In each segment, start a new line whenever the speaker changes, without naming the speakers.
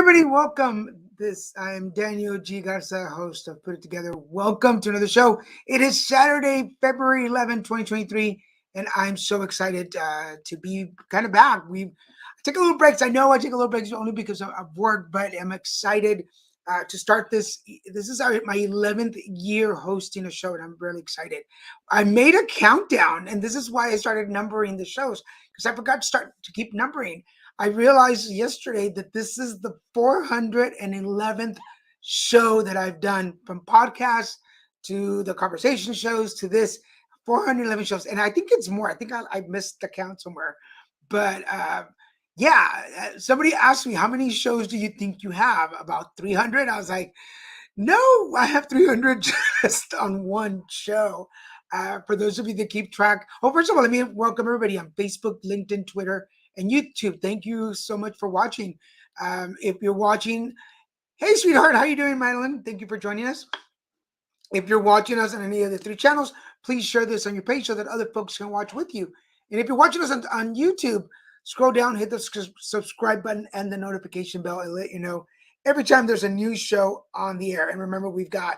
everybody. Welcome. I'm Daniel G. Garza, host of Put It Together. Welcome to another show. It is Saturday, February 11, 2023, and I'm so excited to be kind of back. I take a little breaks. I know I take a little breaks only because of work, but I'm excited to start this. This is my 11th year hosting a show, and I'm really excited. I made a countdown, and this is why I started numbering the shows, because I forgot to keep numbering. I realized yesterday that this is the 411th show that I've done, from podcasts to the conversation shows to this 411 shows. And I think it's more. I think I missed the count somewhere. But somebody asked me, how many shows do you think you have? About 300? I was like, no, I have 300 just on one show. For those of you that keep track. Oh, first of all, let me welcome everybody on Facebook, LinkedIn, Twitter, and YouTube. Thank you so much for watching. If you're watching, hey, sweetheart, how you doing, Madeline? Thank you for joining us. If you're watching us on any of the three channels, please share this on your page so that other folks can watch with you. And if you're watching us on YouTube, scroll down, hit the subscribe button and the notification bell, and let you know every time there's a new show on the air. And remember, we've got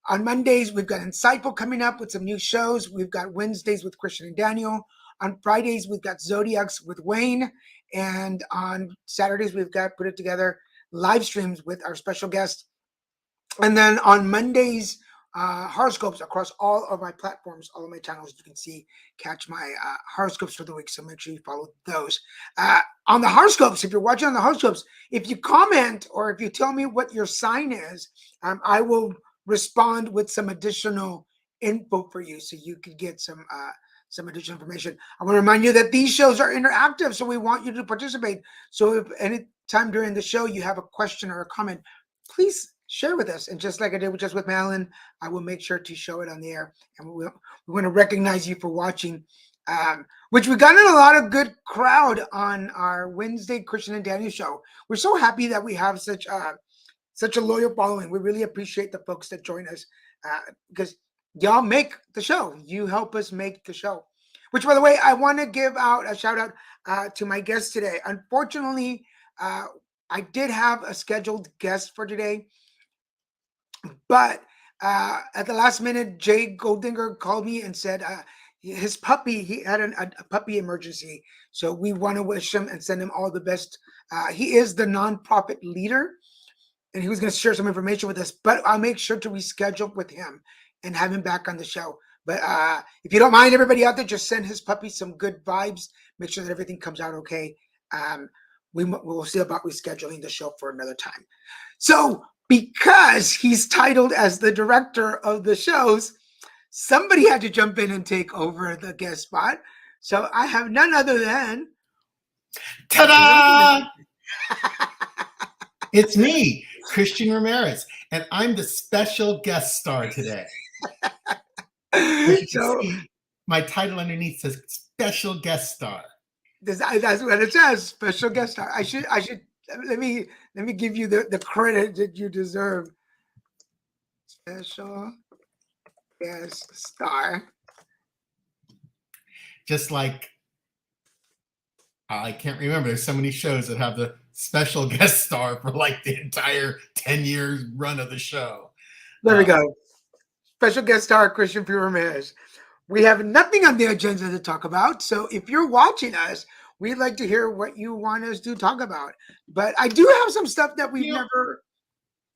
on Mondays, we've got Insightful coming up with some new shows. We've got Wednesdays with Christian and Daniel. On Fridays, we've got Zodiacs with Wayne. And on Saturdays, we've got Put It Together live streams with our special guest. And then on Mondays, horoscopes across all of my platforms, all of my channels. You can catch my horoscopes for the week. So make sure you follow those. On the horoscopes, if you're watching on the horoscopes, if you comment or if you tell me what your sign is, I will respond with some additional info for you so you could get some additional information. I want to remind you that these shows are interactive, so we want you to participate. So if any time during the show you have a question or a comment, please share with us. And just like I did with Madeline, I will make sure to show it on the air. And we want to recognize you for watching, which we got in a lot of good crowd on our Wednesday Christian and Daniel show. We're so happy that we have such a loyal following. We really appreciate the folks that join us because y'all make the show. You help us make the show. Which, by the way, I want to give out a shout out to my guest today. Unfortunately, I did have a scheduled guest for today, but at the last minute, Jay Goldinger called me and said his puppy, he had a puppy emergency. So we want to wish him and send him all the best. He is the nonprofit leader, and he was going to share some information with us, but I'll make sure to reschedule with him and have him back on the show. But if you don't mind, everybody out there, just send his puppy some good vibes. Make sure that everything comes out okay. We'll see about rescheduling the show for another time. So because he's titled as the director of the shows, somebody had to jump in and take over the guest spot. So I have none other than...
Ta-da! It's me, Christian Ramirez, and I'm the special guest star today. So my title underneath says special guest star.
That's what it says, special guest star. I should let me give you the credit that you deserve. Special guest star.
Just like I can't remember. There's so many shows that have the special guest star for like the entire 10 years run of the show.
There we go. Special guest star, Christian P. Ramirez. We have nothing on the agenda to talk about. So if you're watching us, we'd like to hear what you want us to talk about. But I do have some stuff that we've never...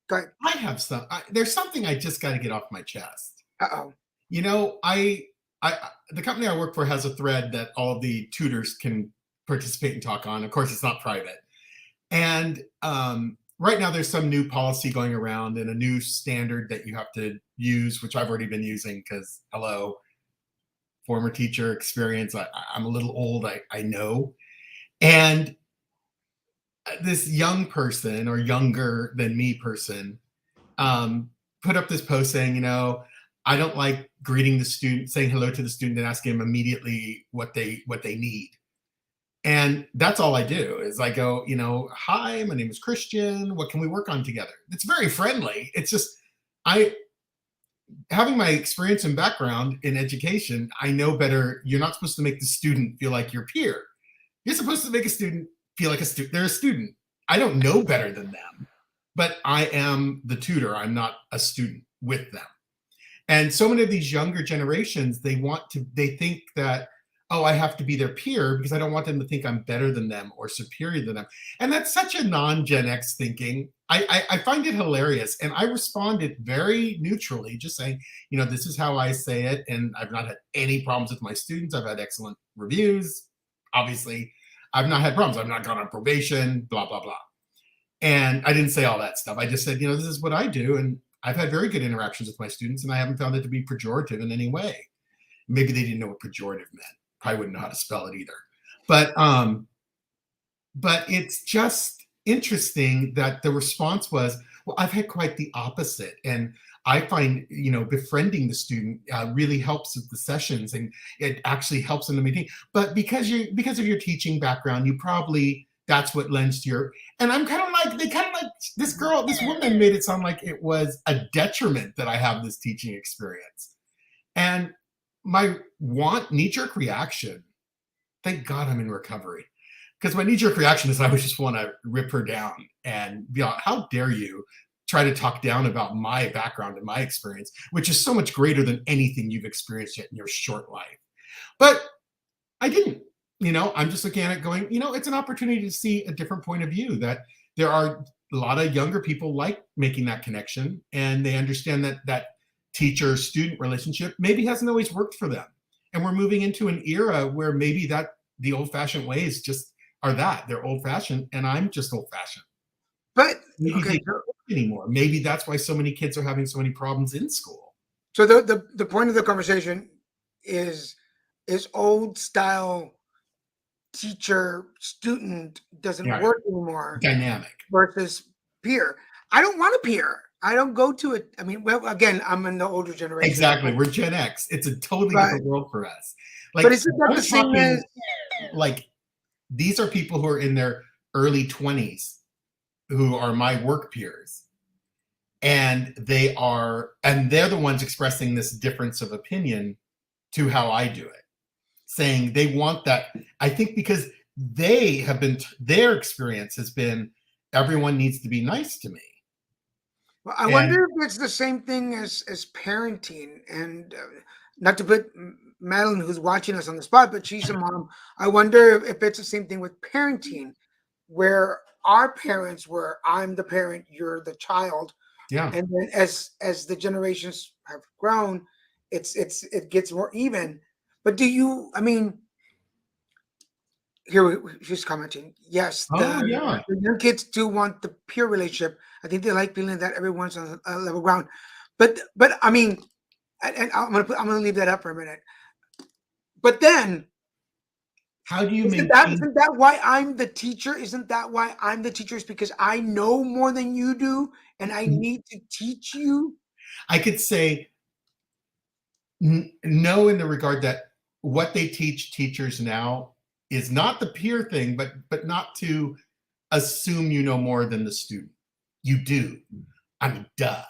Go ahead.
I have some. There's something I just got to get off my chest.
Uh-oh.
You know, the company I work for has a thread that all the tutors can participate and talk on. Of course, it's not private. And right now there's some new policy going around and a new standard that you have to use, which I've already been using because, hello, former teacher experience. I'm a little old, I know. And this young person, or younger than me person, put up this post saying, you know, I don't like greeting the student, saying hello to the student and asking them immediately what they need. And that's all I do is I go, you know, hi, my name is Christian. What can we work on together? It's very friendly. It's just, having my experience and background in education, I know better. You're not supposed to make the student feel like your peer. You're supposed to make a student feel like a student. They're a student. I don't know better than them, but I am the tutor. I'm not a student with them. And so many of these younger generations, they think that, oh, I have to be their peer because I don't want them to think I'm better than them or superior than them. And that's such a non-Gen X thinking. I find it hilarious. And I responded very neutrally, just saying, this is how I say it. And I've not had any problems with my students. I've had excellent reviews. Obviously, I've not had problems. I've not gone on probation, blah, blah, blah. And I didn't say all that stuff. I just said, this is what I do. And I've had very good interactions with my students, and I haven't found it to be pejorative in any way. Maybe they didn't know what pejorative meant. Probably wouldn't know how to spell it either. But it's just interesting that the response was, well, I've had quite the opposite. And I find, befriending the student really helps with the sessions, and it actually helps in the meeting. But because of your teaching background, you probably, that's what lends to your, and I'm kind of like, this woman made it sound like it was a detriment that I have this teaching experience. And my knee-jerk reaction, thank God I'm in recovery, because my knee-jerk reaction is I would just want to rip her down and be like, how dare you try to talk down about my background and my experience, which is so much greater than anything you've experienced yet in your short life. But I didn't. I'm just looking at it going, it's an opportunity to see a different point of view, that there are a lot of younger people like making that connection, and they understand that teacher-student relationship maybe hasn't always worked for them. And we're moving into an era where maybe that the old-fashioned ways just are that. They're old-fashioned, and I'm just old-fashioned.
But
maybe they don't work anymore. Maybe that's why so many kids are having so many problems in school.
So the point of the conversation is old style teacher student doesn't work anymore.
Dynamic
versus peer. I don't want a peer. I don't go to it. I mean, well, again, I'm in the older generation.
Exactly. We're Gen X. It's a totally different world for us.
Like, but isn't that the same as,
like, these are people who are in their early 20s who are my work peers. And they're the ones expressing this difference of opinion to how I do it, saying they want that. I think because their experience has been, everyone needs to be nice to me.
Well, I wonder if it's the same thing as parenting, and not to put Madeline, who's watching us, on the spot, but she's a mom. I wonder if it's the same thing with parenting, where our parents were, I'm the parent, you're the child.
Yeah.
And then as the generations have grown, it gets more even. But here she's commenting. Yes, the young kids do want the peer relationship. I think they like feeling that everyone's on a level ground. But I mean, and I'm gonna leave that up for a minute. But then,
how do you
isn't that why I'm the teacher? Isn't that why I'm the teacher? Is because I know more than you do, and I need to teach you?
I could say no, in the regard that what they teach teachers now is not the peer thing, but not to assume you know more than the student. You do. I mean, duh.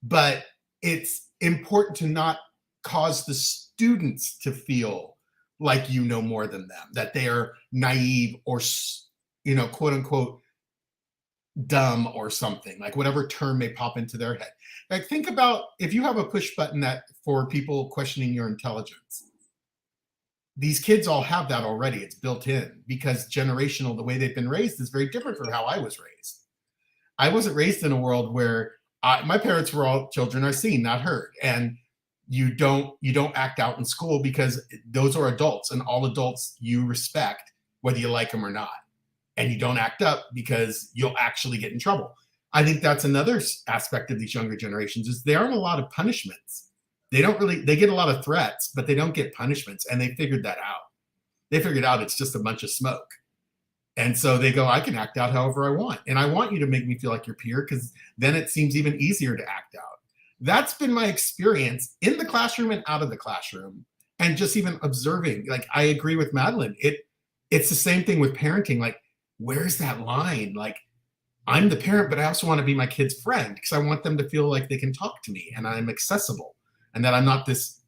But it's important to not cause the students to feel like you know more than them, that they are naive or, quote unquote, dumb or something, like whatever term may pop into their head. Like, think about if you have a push button that for people questioning your intelligence. These kids all have that already. It's built in because generational, the way they've been raised is very different from how I was raised. I wasn't raised in a world where my parents were all children are seen, not heard. And you don't act out in school because those are adults, and all adults you respect, whether you like them or not. And you don't act up because you'll actually get in trouble. I think that's another aspect of these younger generations is there aren't a lot of punishments. They get a lot of threats, but they don't get punishments. And they figured that out. They figured out it's just a bunch of smoke. And so they go, I can act out however I want. And I want you to make me feel like your peer, because then it seems even easier to act out. That's been my experience in the classroom and out of the classroom. And just even observing, like, I agree with Madeline. It's the same thing with parenting. Like, where's that line? Like, I'm the parent, but I also want to be my kid's friend because I want them to feel like they can talk to me and I'm accessible and that I'm not this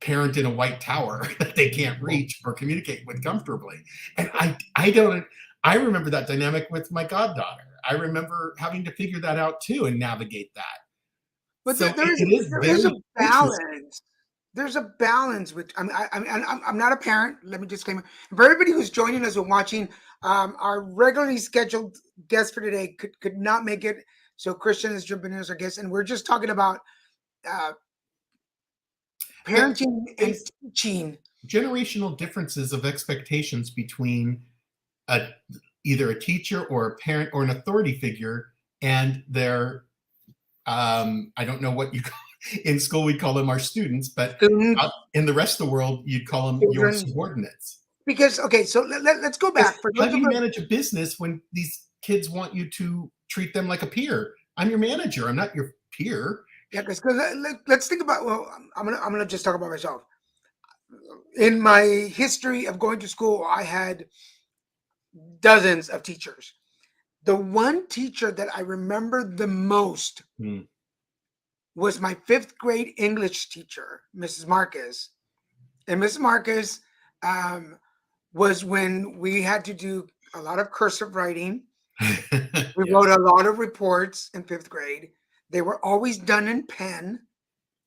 parent in a white tower that they can't reach or communicate with comfortably. And I remember that dynamic with my goddaughter. I remember having to figure that out too and navigate that.
But
So it is
there is a
very interesting.
balance. There's a balance which I'm not a parent. Let me disclaimer. For everybody who's joining us and watching, our regularly scheduled guest for today could not make it. So Christian is jumping in as our guest, and we're just talking about uh,
The
parenting and
base
teaching.
generational differences of expectations between a, either a teacher or a parent or an authority figure and their I don't know what you call in school we call them our students, but
Students,
in the rest of the world you'd call them your
children.
subordinates.
Because okay, so let's go
Because
back for
how
those
do
of
you
us.
manage a business when these kids want you to treat them like a peer? I'm your manager. I'm not your peer.
Yeah, because let's think about. Well, I'm gonna just talk about myself. In my history of going to school, I had dozens of teachers. The one teacher that I remember the most
Hmm.
was my fifth grade English teacher, Mrs. Marcus. And Mrs. Marcus um, was when we had to do a lot of cursive writing. We wrote
Yes.
a lot of reports in fifth grade. They were always done in pen.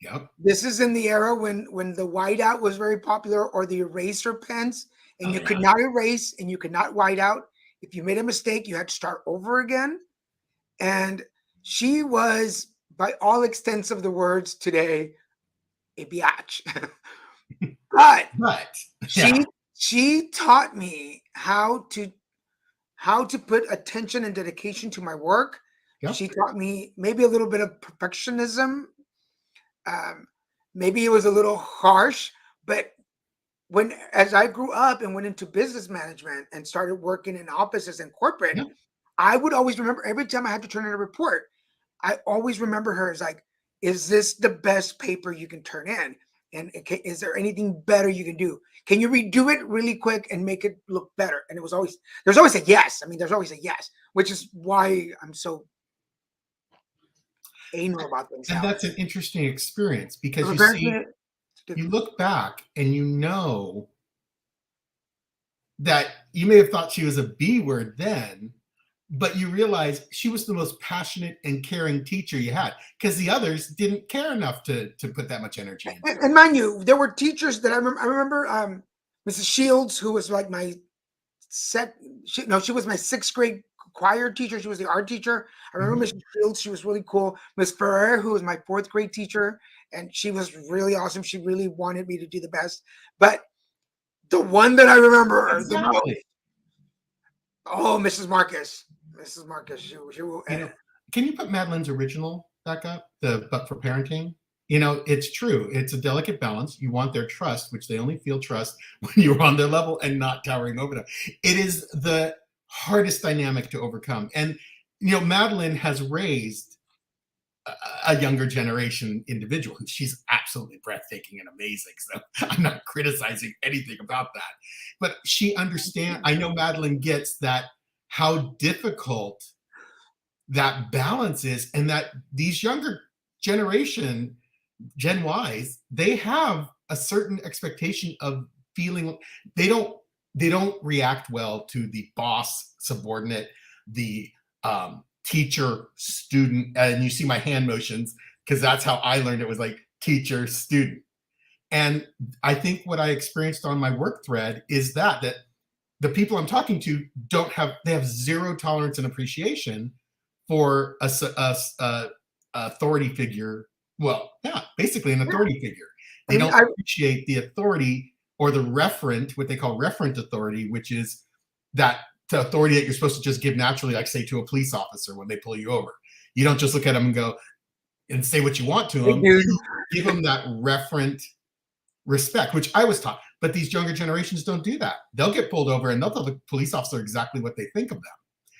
Yep.
This is in the era when the whiteout was very popular, or the eraser pens, and
Oh
you could
yeah.
not erase and you could not white out. If you made a mistake, you had to start over again. And she was, by all extents of the words today, a biatch. But
But
she
yeah.
she taught me how to put attention and dedication to my work. She
Yep.
taught me maybe a little bit of perfectionism. Um, Maybe it was a little harsh, but when as I grew up and went into business management and started working in offices and corporate,
Yep.
I would always remember every time I had to turn in a report, I always remember her as like, is this the best paper you can turn in? And is there anything better you can do? Can you redo it really quick and make it look better? And there's always a yes. I mean, there's always a yes, which is why I'm so anal about things
And
now.
that's an interesting experience because
So
you
parents,
see, you look back and you know that you may have thought she was a B word then, but you realize she was the most passionate and caring teacher you had because the others didn't care enough to put that much energy into it.
and mind you, there were teachers that I remember Mrs. Shields, who was like my she was my sixth grade choir teacher. She was the art teacher. I remember
Mhm.
Miss Fields. She was really cool. Miss Ferrer, who was my fourth grade teacher, and she was really awesome. She really wanted me to do the best. But the one that I remember the most,
Exactly.
oh, Mrs. Marcus. Mrs. Marcus. She
You know, can you put Madeline's original back up? The but for parenting? You know, it's true. It's a delicate balance. You want their trust, which they only feel trust when you're on their level and not towering over them. It is the hardest dynamic to overcome. And you know, Madeline has raised a younger generation individual. She's absolutely breathtaking and amazing. So I'm not criticizing anything about that. But she understands, I know Madeline gets that how difficult that balance is, and that these younger generation, Gen Ys, they have a certain expectation of feeling they don't they don't react well to the boss subordinate, the teacher student, and you see my hand motions because that's how I learned it was like teacher student. And I think what I experienced on my work thread is that the people I'm talking to don't have they have zero tolerance and appreciation for a authority figure. Well, yeah, basically an authority figure.
I
They
mean,
don't appreciate the authority or the referent, what they call referent authority, which is that the authority that you're supposed to just give naturally, like say to a police officer when they pull you over. You don't just look at them and go and say what you want to
hey,
them.
dude.
You give them that referent respect, which I was taught. But these younger generations don't do that. They'll get pulled over and they'll tell the police officer exactly what they think of them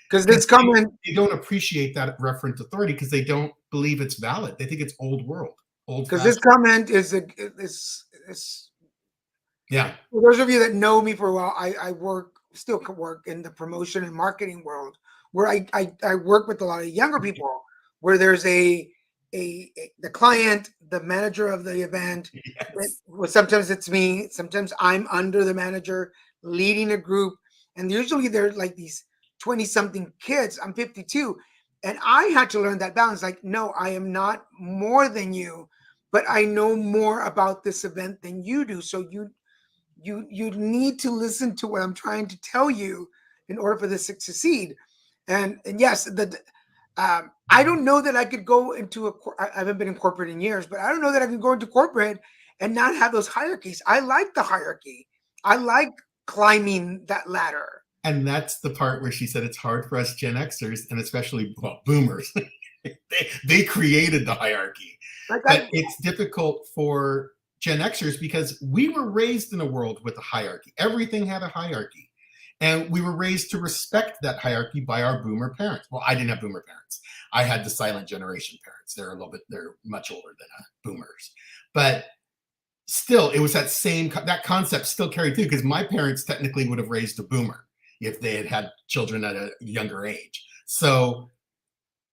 Because
because
this comment,
they don't appreciate that referent authority because they don't believe it's valid. They think it's old world, old
because this
fashioned.
comment is
Yeah.
for those of you that know me for a while, I still work in the promotion and marketing world, where I work with a lot of younger people, where there's the client, the manager of the event.
Yes.
Well, sometimes it's me, sometimes I'm under the manager leading a group, And usually they're like these 20 something kids. I'm 52. And I had to learn that balance. Like, no, I am not more than you, but I know more about this event than you do. So you need to listen to what I'm trying to tell you in order for this to succeed. And yes, I don't know that I could go into I haven't been in corporate in years, but I don't know that I can go into corporate and not have those hierarchies. I like the hierarchy. I like climbing that ladder.
And that's the part where she said it's hard for us Gen Xers and especially boomers. they created the hierarchy.
Like
But it's difficult for Gen Xers because we were raised in a world with a hierarchy. Everything had a hierarchy. And we were raised to respect that hierarchy by our boomer parents. Well, I didn't have boomer parents. I had the silent generation parents. They're much older than boomers. But still, it was that concept still carried through because my parents technically would have raised a boomer if they had children at a younger age. So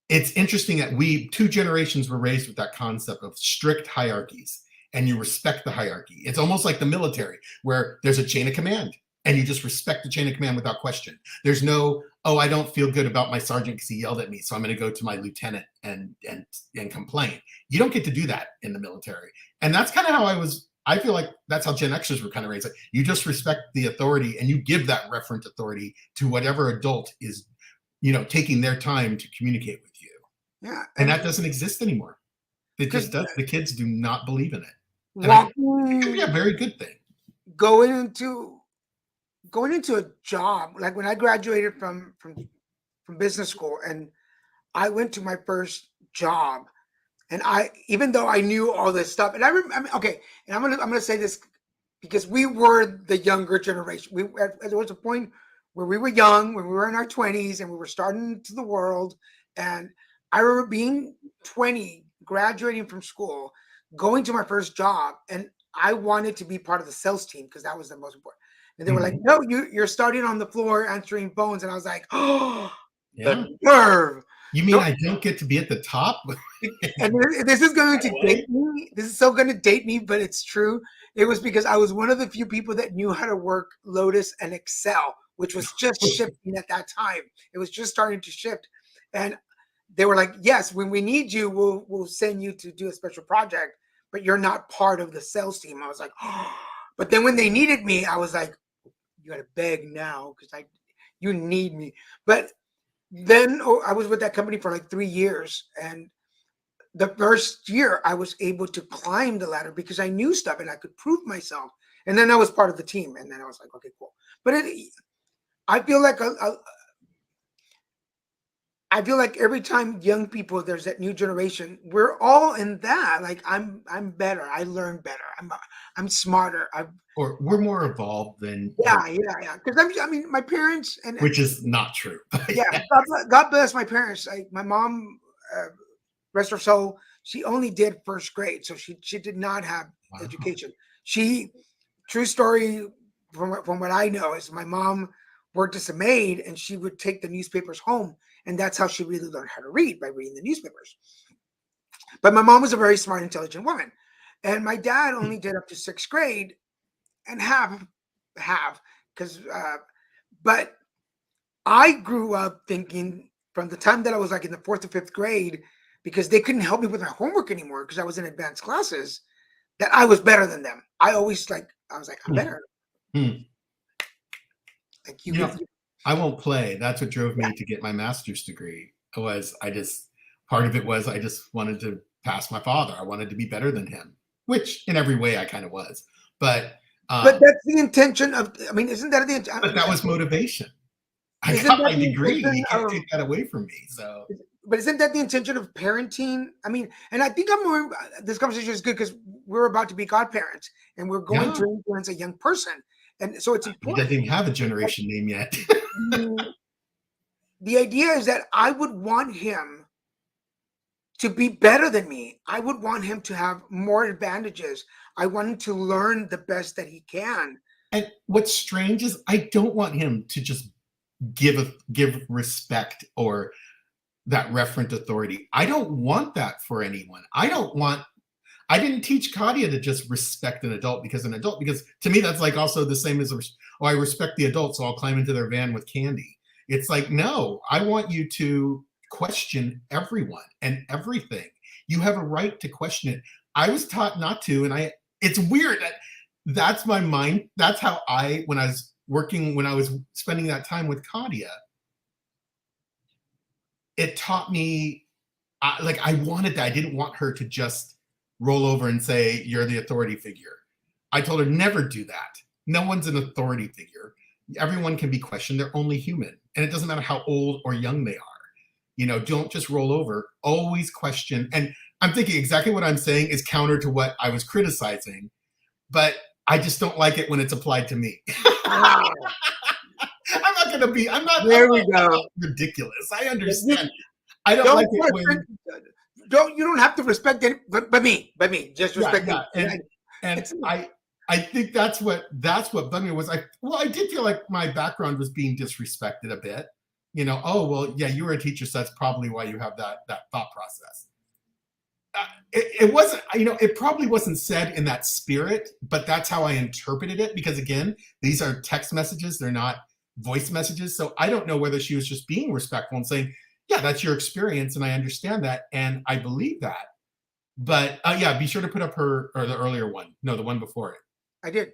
it's interesting that two generations were raised with that concept of strict hierarchies and you respect the hierarchy. It's almost like the military where there's a chain of command and you just respect the chain of command without question. There's no, oh, I don't feel good about my sergeant because he yelled at me, so I'm going to go to my lieutenant and complain. You don't get to do that in the military. And that's kind of how I feel like that's how Gen Xers were kind of raised. Like, you just respect the authority and you give that referent authority to whatever adult is, taking their time to communicate with you.
Yeah.
And that doesn't exist anymore. It just does. The kids do not believe in it. And it can be a very good thing.
Going into a job, like when I graduated from business school and I went to my first job, and even though I knew all this stuff, and okay, and I'm gonna say this because we were the younger generation. There was a point where we were young, when we were in our 20s, and we were starting to the world. And I remember being 20, graduating from school, going to my first job, and I wanted to be part of the sales team because that was the most important. And they were like, "No, you're starting on the floor answering phones," and I was like, "Oh, the nerve."
You mean I don't get to be at the top?
And this is going to date me. This is so going to date me, but it's true. It was because I was one of the few people that knew how to work Lotus and Excel, which was just shifting at that time. It was just starting to shift. And they were like, "Yes, when we need you, we'll send you to do a special project, but you're not part of the sales team." I was like, "Oh." But then when they needed me, I was like, "You got to beg now because you need me." But then I was with that company for like 3 years, and the first year I was able to climb the ladder because I knew stuff and I could prove myself. And then I was part of the team, and then I was like, "Okay, cool." But I feel like I feel like every time young people, there's that new generation, we're all in that. Like I'm better. I learn better. I'm smarter.
Or we're more evolved than
yeah. Because my parents
which is not true.
Yeah, God bless my parents. Like my mom, rest her soul, she only did first grade, so she did not have education. True story from what I know is my mom worked as a maid, and she would take the newspapers home, and that's how she really learned how to read, by reading the newspapers. But my mom was a very smart, intelligent woman, and my dad only did up to sixth grade, and because but I grew up thinking from the time that I was like in the fourth or fifth grade, because they couldn't help me with my homework anymore because I was in advanced classes, that I was better than them. I was like, I'm better. Like
I won't play. That's what drove me to get my master's degree. Part of it was I just wanted to pass my father. I wanted to be better than him, which in every way I kind of was. But
that's the intention of. Isn't that the intention?
But that was motivation. I got my degree. You can't take that away from me. So,
but isn't that the intention of parenting? And I think this conversation is good because we're about to be godparents, and we're going to influence a young person, and so it's important.
He doesn't even have a generation name yet.
The idea is that I would want him to be better than me. I would want him to have more advantages. I want him to learn the best that he can.
And what's strange is I don't want him to just give respect or that referent authority. I don't want that for anyone. I didn't teach Katia to just respect an adult because to me that's like also the same as I respect the adult, so I'll climb into their van with candy. It's like, no, I want you to question everyone and everything. You have a right to question it. I was taught not to, and it's weird that that's my mind. That's how when I was spending that time with Katia, it taught me, I wanted that. I didn't want her to just roll over and say, you're the authority figure. I told her, never do that. No one's an authority figure. Everyone can be questioned. They're only human. And it doesn't matter how old or young they are. Don't just roll over. Always question. And I'm thinking exactly what I'm saying is counter to what I was criticizing, but I just don't like it when it's applied to me. I'm not ridiculous. I understand. I don't like it when
you don't have to respect it, but me, just respect me.
And I think that's what bugged me was I did feel like my background was being disrespected a bit. Oh well, yeah, you were a teacher, so that's probably why you have that thought process. It wasn't, it probably wasn't said in that spirit, but that's how I interpreted it, because again, these are text messages, they're not voice messages. So I don't know whether she was just being respectful and saying, yeah, that's your experience, and I understand that, and I believe that. But yeah, be sure to put up the earlier one. No, the one before it.
I did.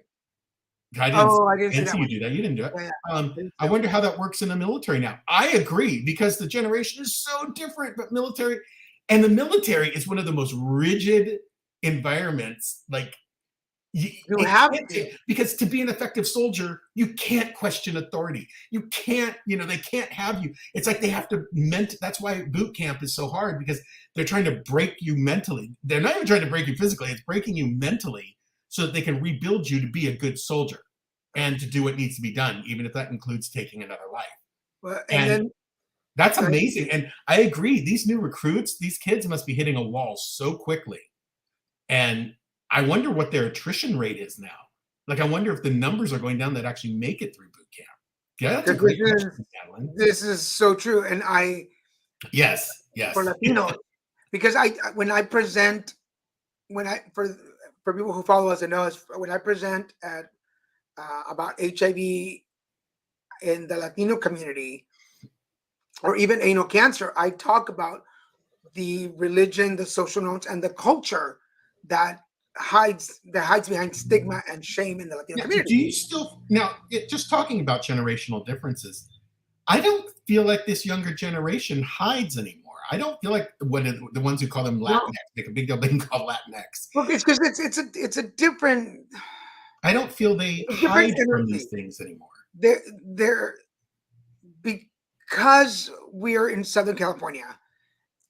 I didn't see you do that. You didn't do it. Yeah. I wonder how that works in the military now. I agree, because the generation is so different, but the military is one of the most rigid environments. Like
you have to.
Because to be an effective soldier, you can't question authority. You can't, they can't have you. It's like they have to that's why boot camp is so hard, because they're trying to break you mentally. They're not even trying to break you physically. It's breaking you mentally so that they can rebuild you to be a good soldier and to do what needs to be done, even if that includes taking another life.
Well,
that's amazing. And I agree. These new recruits, these kids must be hitting a wall so quickly. And I wonder what their attrition rate is now. I wonder if the numbers are going down that actually make it through boot camp. Yeah, that's a great question, Adeline.
This is so true. And
yes.
For Latinos, because for people who follow us and know us, when I present at about HIV in the Latino community, or even anal cancer, I talk about the religion, the social norms, and the culture that hides behind stigma and shame in the Latino community.
Do you still just talking about generational differences? I don't feel like this younger generation hides anymore. I don't feel like the ones who call them Latinx make a big deal being called Latinx.
Well, it's because it's a different.
I don't feel they hide from these things anymore.
They're because we're in Southern California,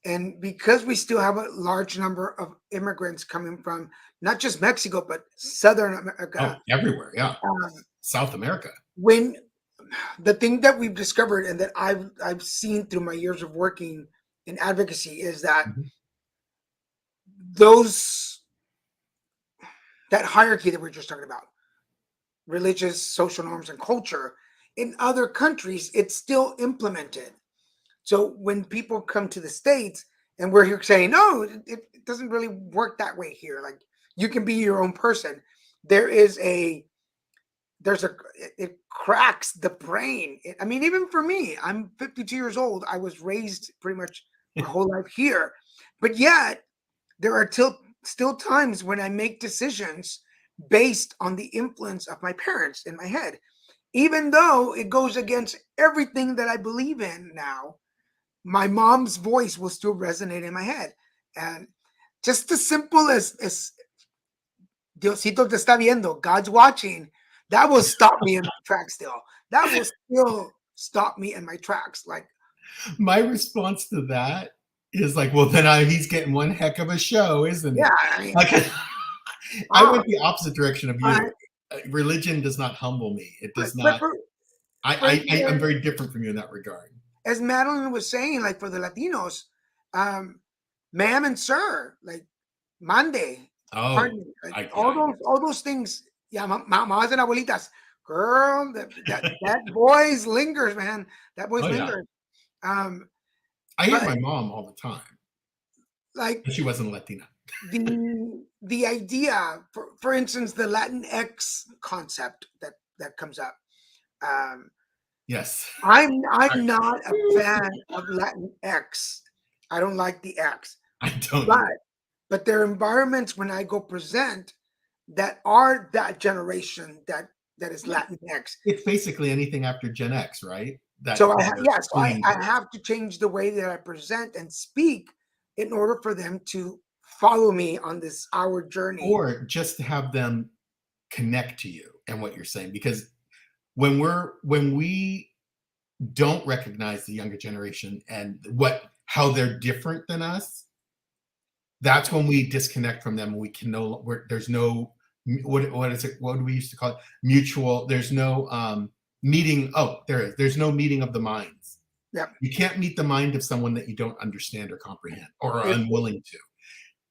and because we still have a large number of immigrants coming from not just Mexico, but Southern America.
Oh, everywhere, yeah. South America.
When the thing that we've discovered and that I've seen through my years of working in advocacy is that that hierarchy that we're just talking about, religious, social norms, and culture, in other countries, it's still implemented. So when people come to the States and we're here saying, no, it doesn't really work that way here. Like, you can be your own person. It cracks the brain. Even for me, I'm 52 years old. I was raised pretty much my whole life here, but yet there are still times when I make decisions based on the influence of my parents in my head, even though it goes against everything that I believe in now. My mom's voice will still resonate in my head, and just as simple as Diosito te está viendo, God's watching, that will stop me in my tracks. That will still stop me in my tracks. Like,
my response to that is like, well, then he's getting one heck of a show, isn't he?
Yeah,
I went the opposite direction of you. Religion does not humble me. It does not. I'm very different from you in that regard.
As Madeline was saying, like, for the Latinos, ma'am and sir, like, mande, pardon me, like, all those things. Yeah, mamas and abuelitas. Girl, that voice lingers, man. That voice lingers.
Yeah. I hear my mom all the time.
Like,
she wasn't Latina.
the idea, for instance, the Latinx concept that comes up. Um,
Yes.
I'm not a fan of Latinx. I don't like the X,
I don't
but
either.
there are environments when I go present that are that generation that is
Yeah.
Latinx.
It's basically anything after Gen X, right? That
So
they're
yeah, so
leaning
I
towards.
have to change the way that I present and speak in order for them to follow me on this hour journey.
Or just to have them connect to you and what you're saying. Because when we don't recognize the younger generation and how they're different than us, that's when we disconnect from them. We can there's no, what is it, what do we used to call it, mutual, there's no meeting. Oh, there's no meeting of the minds.
Yeah.
You can't meet the mind of someone that you don't understand or comprehend or are
It-
unwilling to.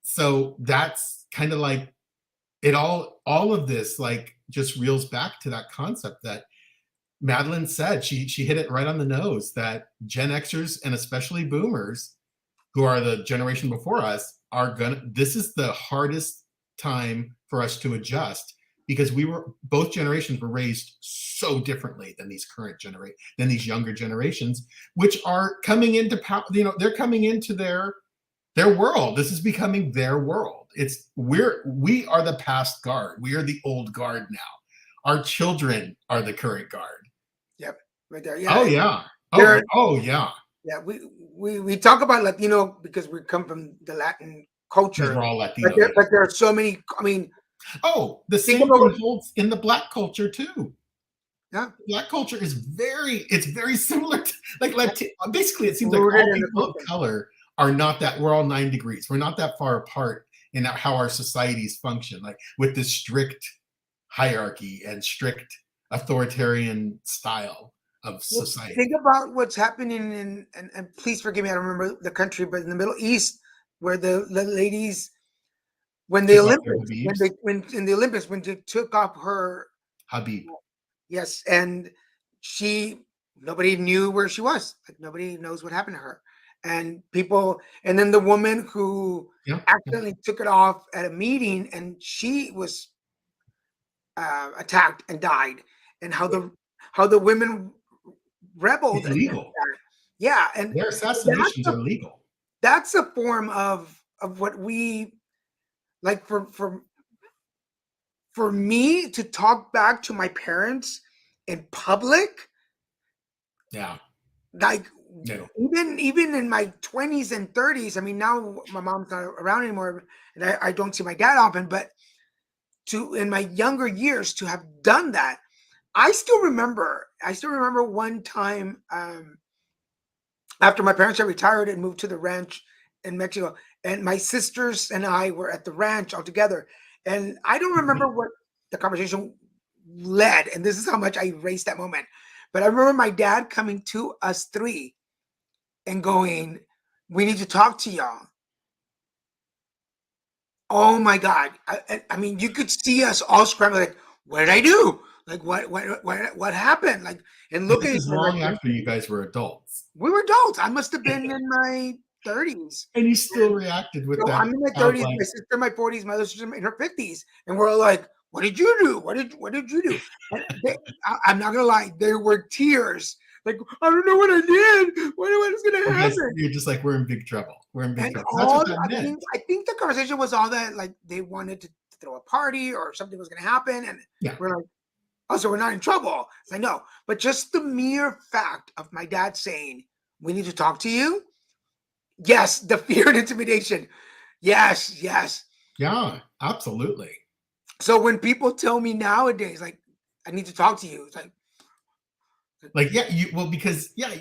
So that's kind of like it all of this like just reels back to that concept that Madeline said. She hit it right on the nose, that Gen Xers and especially boomers, who are the generation before us, this is the hardest time for us to adjust, because both generations were raised so differently than these younger generations, which are coming into power. They're coming into their world. This is becoming their world. We are the past guard. We are the old guard now. Our children are the current guard.
Yep, right there.
Oh
Yeah,
yeah.
there.
Oh yeah.
Yeah, we talk about Latino because we come from the Latin
Because
culture,
we're all
but
Latino. Yeah.
there are so many. I mean,
Oh, the
think
same
about
thing holds in the Black culture too.
yeah,
Black culture it's very similar to like basically it seems like
rooted
all
in the
people of
culture.
color are not that, we're all 9 degrees. We're not that far apart in how our societies function, like with this strict hierarchy and strict authoritarian style of
Well,
society.
think about what's happening in and please forgive me, I don't remember the country, but in the Middle East, where the ladies when the
Took off their
Olympics
Habibs.
when in the Olympics when they took off her.
Habib.
Yes, and she nobody knew where she was. Like nobody knows what happened to her. And people and then the woman who
Yeah.
accidentally took it off at a meeting and she was attacked and died. And how the women rebelled
It's
against
legal.
that. Yeah, and
Their
that's
assassinations
a
are legal.
that's a form of what we like for me to talk back to my parents in public.
Yeah.
Like
No.
even in my 20s and 30s, I mean, now my mom's not around anymore and I don't see my dad often, but to in my younger years to have done that, I still remember one time after my parents had retired and moved to the ranch in Mexico, and my sisters and I were at the ranch all together, and I don't remember what the conversation led, and this is how much I erased that moment, but I remember my dad coming to us three and going, "We need to talk to y'all." Oh my God! I mean, you could see us all scrambling, like, "What did I do? Like, what happened?" Like, and
And
look at
this
each
is
other
long
like
after you guys were adults.
we were adults. I must have been in my 30s.
And you still reacted with
So
that
I'm in my
of
30s,
like,
my sister in my 40s, my other sister in her 50s, and we're all like, "What did you do? What did you do?" And I'm not gonna lie, there were tears. Like, I don't know what I did. What is gonna happen?
you're just like, we're in big trouble. We're in big
And
trouble. That's what
all
that meant.
I think the conversation was all that like they wanted to throw a party or something was gonna happen, and
Yeah.
we're like, "Oh, so we're not in trouble." It's like no, but just the mere fact of my dad saying, "We need to talk to you." Yes, the fear and intimidation. Yes, yes.
Yeah, absolutely.
So when people tell me nowadays, like, I need to talk to you, it's like,
Like, yeah, because yeah,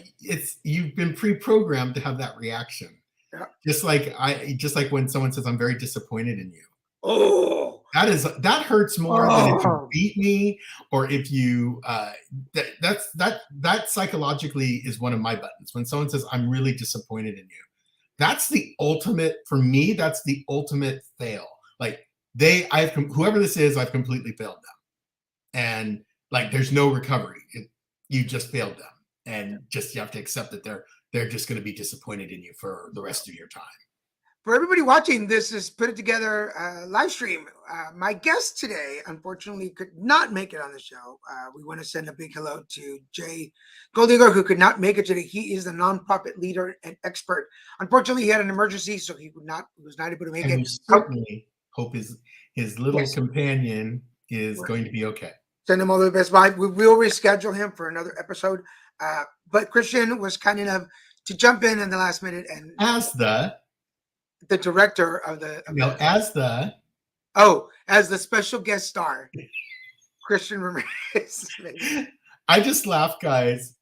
you've been pre-programmed to have that reaction.
yeah.
Just like when someone says, I'm very disappointed in you.
Oh,
That hurts more than if you
oh,
beat me, or if you that psychologically is one of my buttons. When someone says, I'm really disappointed in you, that's the ultimate, for me, that's the ultimate fail. Like whoever this is, I've completely failed them. And like there's no recovery. You just failed them. And just you have to accept that they're just going to be disappointed in you for the rest of your time.
for everybody watching, this is put it together live stream. My guest today, unfortunately, could not make it on the show. We want to send a big hello to Jay Goldinger, who could not make it today. He is the nonprofit leader and expert. Unfortunately, he had an emergency, so he was not able to make
And
it.
we certainly hope his little
Yes.
companion is going to be okay.
Send him all the best vibe. We will reschedule him for another episode. But Christian was kind enough to jump in the last minute, and
As
the director of the as the special guest star, Christian Ramirez.
I just laugh, guys.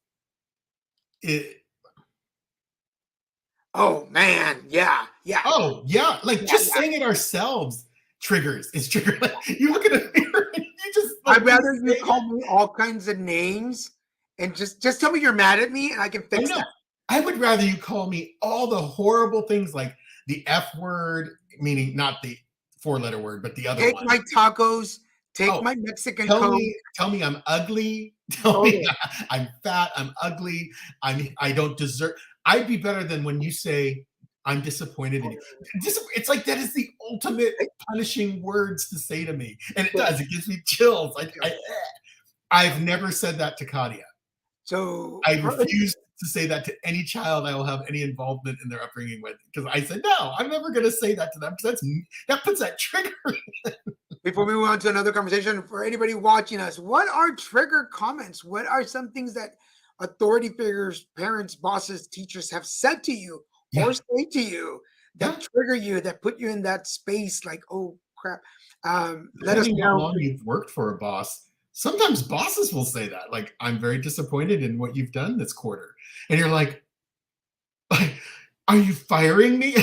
Oh man, yeah.
Oh yeah, like just saying it ourselves triggers. It's trigger. You look at a mirror and you just.
I'd rather you call me all kinds of names and just tell me you're mad at me and I can fix that.
I would rather you call me all the horrible things like the F word, meaning not the 4-letter word, but the other one.
Take my tacos. Take my Mexican
Coke. Tell me I'm ugly. Tell me I'm fat. I'm ugly. I don't deserve. I'd be better than when you say I'm disappointed in you. It's like that is the ultimate punishing words to say to me, and it does. It gives me chills. I've never said that to Katia.
So
I refuse to say that to any child I will have any involvement in their upbringing with, because I said no, I'm never going to say that to them because that puts that trigger.
Before we move on to another conversation, for anybody watching us, what are trigger comments? What are some things that authority figures, parents, bosses, teachers have said to you or say to you that trigger you, that put you in that space like, oh crap? Let us know
how long you've worked for a boss. Sometimes bosses will say that, like, I'm very disappointed in what you've done this quarter. And you're like, are you firing me?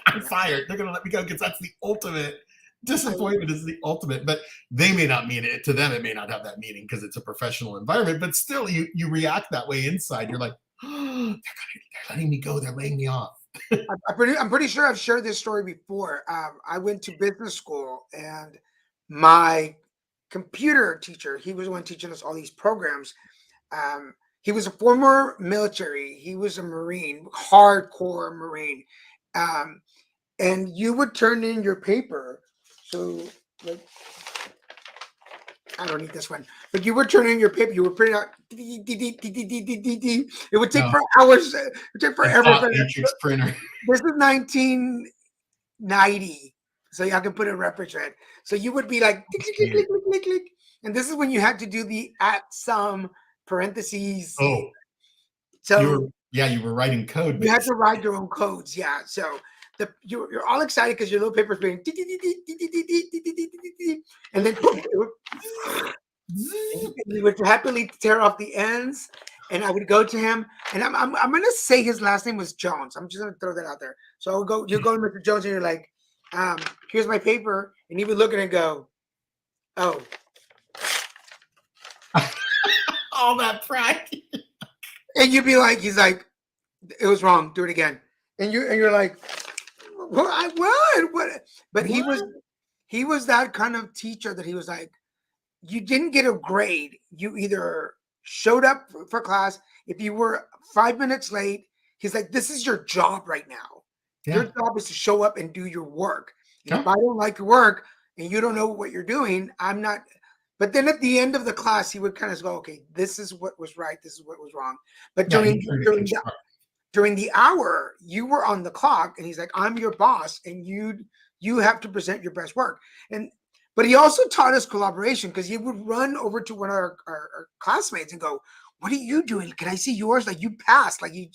I'm fired. They're going to let me go because that's the ultimate. Disappointment is the ultimate, but they may not mean it. To them, it may not have that meaning because it's a professional environment, but still you react that way inside. You're like, oh, they're letting me go. They're laying me off.
I'm pretty sure I've shared this story before. I went to business school and my computer teacher, he was the one teaching us all these programs. He was a former military. He was a Marine, hardcore Marine. And you would turn in your paper. So, like, I don't need this one, but you would turn in your paper. You would print out. It would take for hours. It would take forever.
Matrix printer.
This is 1990, so y'all can put a reference right. So you would be like, click, click, click, click, click, click. And this is when you had to do the at some parentheses.
Oh,
so
you were writing code.
You had to write your own codes. Yeah, so. You're all excited because your little paper's being and then you would happily tear off the ends, and I would go to him, and I'm gonna say his last name was Jones. I'm just gonna throw that out there. So you go to Mr. Jones and you're like, here's my paper, and he would look at it and go, oh.
All that pride.
And you'd be like, he's like, it was wrong, do it again. And you're like, what? But what? he was that kind of teacher that he was like, you didn't get a grade. You either showed up for class. If you were 5 minutes late, he's like, this is your job right now. Your job is to show up and do your work. And if I don't like your work and you don't know what you're doing, I'm not. But then at the end of the class, he would kind of go, okay, this is what was right. This is what was wrong. But during the hour, you were on the clock, and he's like, I'm your boss, and you have to present your best work. But he also taught us collaboration, because he would run over to one of our classmates and go, what are you doing? Can I see yours? Like, you passed. Like he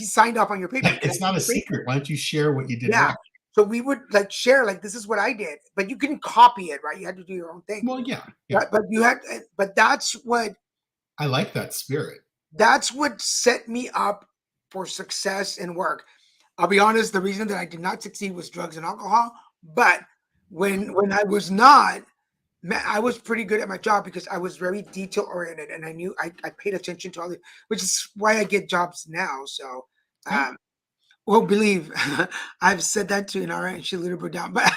signed off on your paper.
It's not a secret. Why don't you share what you did?
Yeah. So we would like share, like, this is what I did, but you couldn't copy it, right? You had to do your own thing.
Well, yeah.
But that's what.
I like that spirit.
That's what set me up for success in work. I'll be honest, the reason that I did not succeed was drugs and alcohol. But when I was not, I was pretty good at my job because I was very detail oriented, and I knew I paid attention to all the, which is why I get jobs now. So, well, believe I've said that to Inara, and she literally put down. But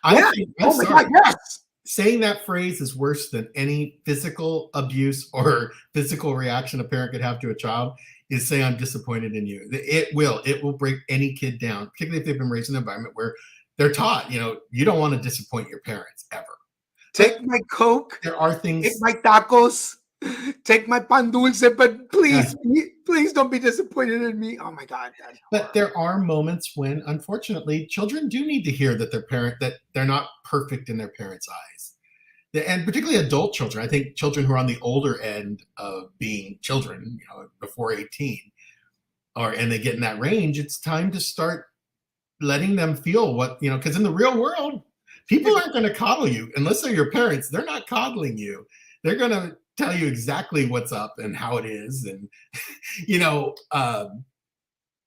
oh
my God, yes.
saying that phrase is worse than any physical abuse or physical reaction a parent could have to a child, is saying I'm disappointed in you. It will break any kid down, particularly if they've been raised in an environment where they're taught, you don't want to disappoint your parents ever.
Take
But
my Coke,
there are
take
things.
my tacos, take my pan dulce, but
Yeah,
please don't be disappointed in me. Oh my God, that's
but
horrible.
there are moments when, unfortunately, children do need to hear that they're not perfect in their parents' eyes, and particularly adult children. I think children who are on the older end of being children, before 18, and they get in that range, it's time to start letting them feel what, because in the real world,
Yeah,
people aren't going to coddle you unless they're your parents. They're not coddling you. They're going to tell you exactly what's up and how it is. And, you know,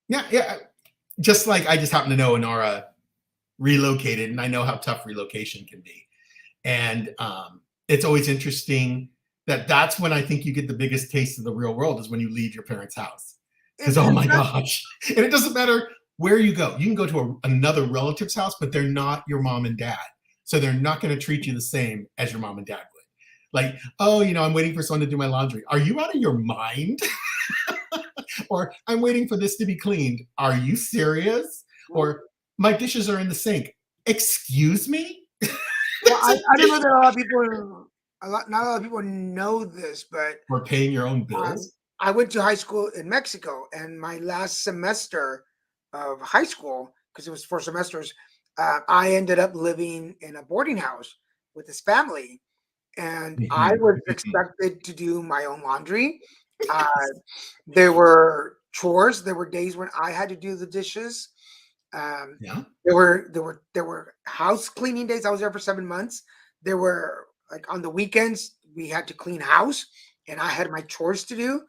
yeah, yeah. Just like I just happen to know Inara relocated, and I know how tough relocation can be. And it's always interesting that's when I think you get the biggest taste of the real world, is when you leave your parents' house. Because, oh
and
my
that's
gosh. And it doesn't matter where you go. You can go to another relative's house, but they're not your mom and dad. So they're not going to treat you the same as your mom and dad would. Like, oh, I'm waiting for someone to do my laundry. Are you out of your mind? Or I'm waiting for this to be cleaned. Are you serious? Or my dishes are in the sink. Excuse me?
well,
There's
I
a
don't know
dish.
that a lot of people, not a lot of people know this, but
We're paying your own
um,
bills.
I went to high school in Mexico, and my last semester of high school, because it was 4 semesters, I ended up living in a boarding house with his family, and I
Mhm.
was expected to do my own laundry. Uh, there were chores. There were days when I had to do the dishes. Um,
Yeah.
there were house cleaning days. I was there for 7 months. There were, like, on the weekends we had to clean house, and I had my chores to do,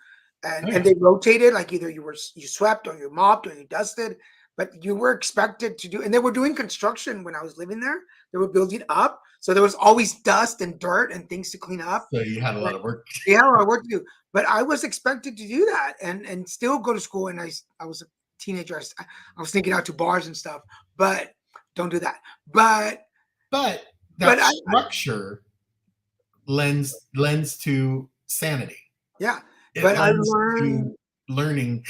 Oh
and
yeah.
they rotated. Like, either you swept or you mopped or you dusted, but you were expected to do. And they were doing construction when I was living there. They were building up, so there was always dust and dirt and things to clean up.
So you had a
Like,
lot of work.
yeah, I work to do, but I was expected to do that and still go to school. And I was a teenager. I was sneaking out to bars and stuff, but don't do that. But
But
but
that structure lends to sanity.
yeah,
It
but I
lends to
learned.
learning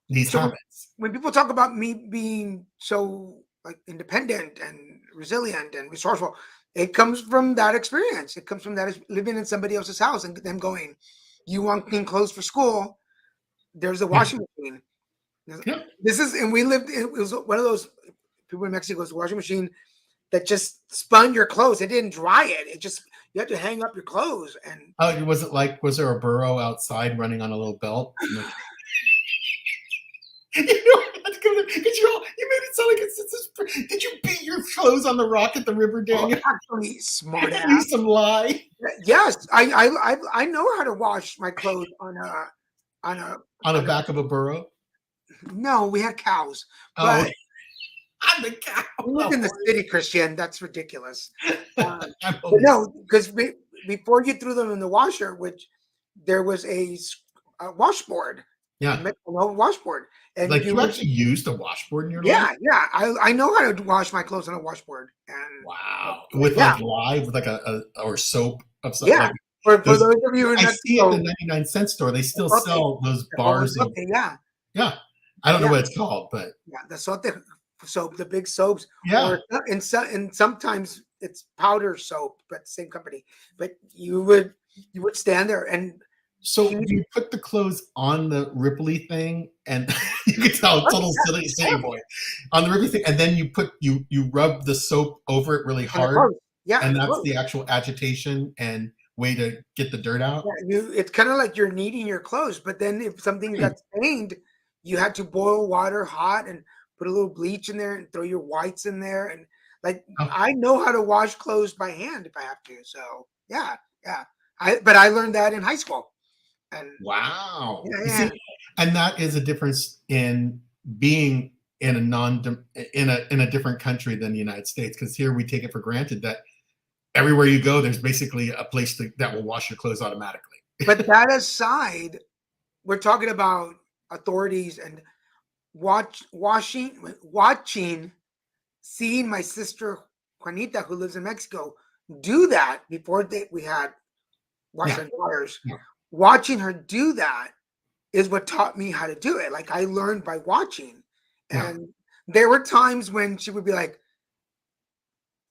these
So
habits.
when people talk about me being so, like, independent and resilient and resourceful, it comes from that experience. It comes from living in somebody else's house and them going, "You want clean clothes for school? There's a
Yeah.
washing machine."
Yeah.
This is, and we lived. It was one of those people in Mexico. It was a washing machine that just spun your clothes. It didn't dry it. It just, you had to hang up your clothes. And
Was there a burro outside running on a little belt? You made it sound like did you beat your clothes on the rock at the river,
oh,
Daniel?
actually, smart
At least
ass.
some lie
Yes, I know how to wash my clothes on a
on the
on a.
back of a burro.
No, we had cows,
Oh,
but
I'm the cow.
we
The
lived in the
horse.
city, Christian. That's ridiculous. Um,
I'm
but
only.
no, because before you threw them in the washer, which there was a washboard, a
Yeah.
metal washboard, and
Like
you
you
would.
actually used a washboard in your life?
Yeah, yeah. I know how to wash my clothes on a washboard, and
Wow. With
yeah,
like lye, with like a or soap of some
yeah.
like
For
those.
those of you in
I see at the
Mexico,
99-cent store, they still
epote,
sell those bars of,
epote, yeah,
yeah. I don't know
yeah,
what it's called, but
yeah. The sote soap, the big soaps,
yeah.
or and sometimes it's powder soap, but same company. But you would stand there and
So
heat.
you put the clothes on the Ripley thing, and you can tell it's a little silly city boy on the Ripley thing, and then you rub the soap over it really
And the
hard,
clothes, yeah, and
and
the
that's
clothes.
the actual agitation and way to get the dirt out.
Yeah, it's kind of like you're kneading your clothes, but then if something
Hmm.
got stained, you had to boil water hot and put a little bleach in there and throw your whites in there. And, like,
Oh,
I know how to wash clothes by hand if I have to. So yeah, yeah. But I learned that in high school. And
wow.
yeah,
You
yeah.
see, and that is a difference in being in a in a different country than the United States, because here we take it for granted that everywhere you go, there's basically a place that will wash your clothes automatically.
But that aside, we're talking about authorities and watching, seeing my sister Juanita, who lives in Mexico, do that before we had
Yeah.
washer and dryers.
Yeah.
Watching her do that is what taught me how to do it. Like I learned by watching.
Yeah.
And there were times when she would be like,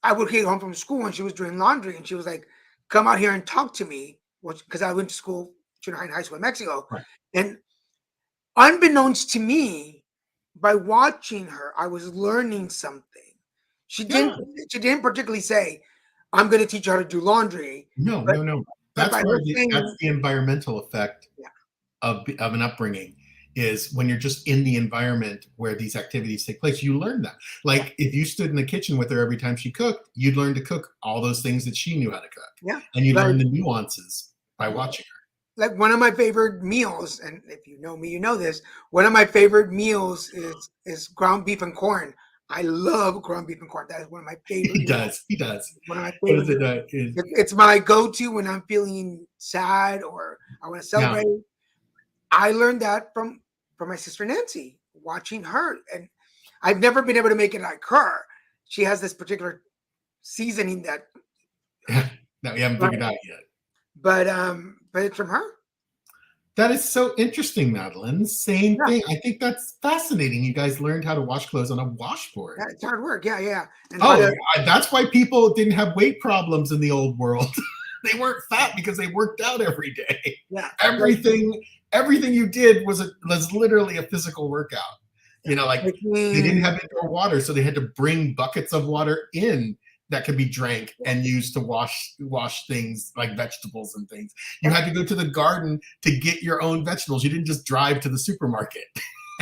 I would get home from school and she was doing laundry and she was like, come out here and talk to me. Because I went to school, junior high and high school in Mexico.
Right.
And unbeknownst to me, by watching her, I was learning something. She
Yeah.
didn't she didn't particularly say, I'm gonna teach you how to do laundry.
No,
But
no, no.
but by her
That's
saying,
the environmental effect
yeah,
of an upbringing is when you're just in the environment where these activities take place, you learn that.
yeah,
Like if you stood in the kitchen with her every time she cooked, you'd learn to cook all those things that she knew how to cook.
yeah.
And you
Like
learn the nuances by watching
like one of my favorite meals, and if you know me, you know this. One of my favorite meals is ground beef and corn. I love ground beef and corn. That is one of my
her.
favorite
He
meals.
does. He does.
One of my
What is
favorite
it?
meals. It's my go-to when I'm feeling sad or I want to
Yeah.
celebrate. I learned that from my sister Nancy, watching her, and I've never been able to make it like her. She has this particular seasoning that,
That we haven't
but
figured out yet.
but it's from her.
That is so interesting, Madeline. Same
Yeah,
thing. I think that's fascinating. You guys learned how to wash clothes on a washboard.
yeah, it's hard work. Yeah, yeah, and how
Oh,
to,
yeah, that's why people didn't have weight problems in the old world. They weren't fat because they worked out every day.
yeah, like
Everything you did was literally a physical workout.
yeah,
Like they didn't
making,
have indoor water, so they had to bring buckets of water in that could be drank
yeah,
and used to wash things like vegetables and things. You
yeah.
had to go to the garden to get your own vegetables. You didn't just drive to the supermarket.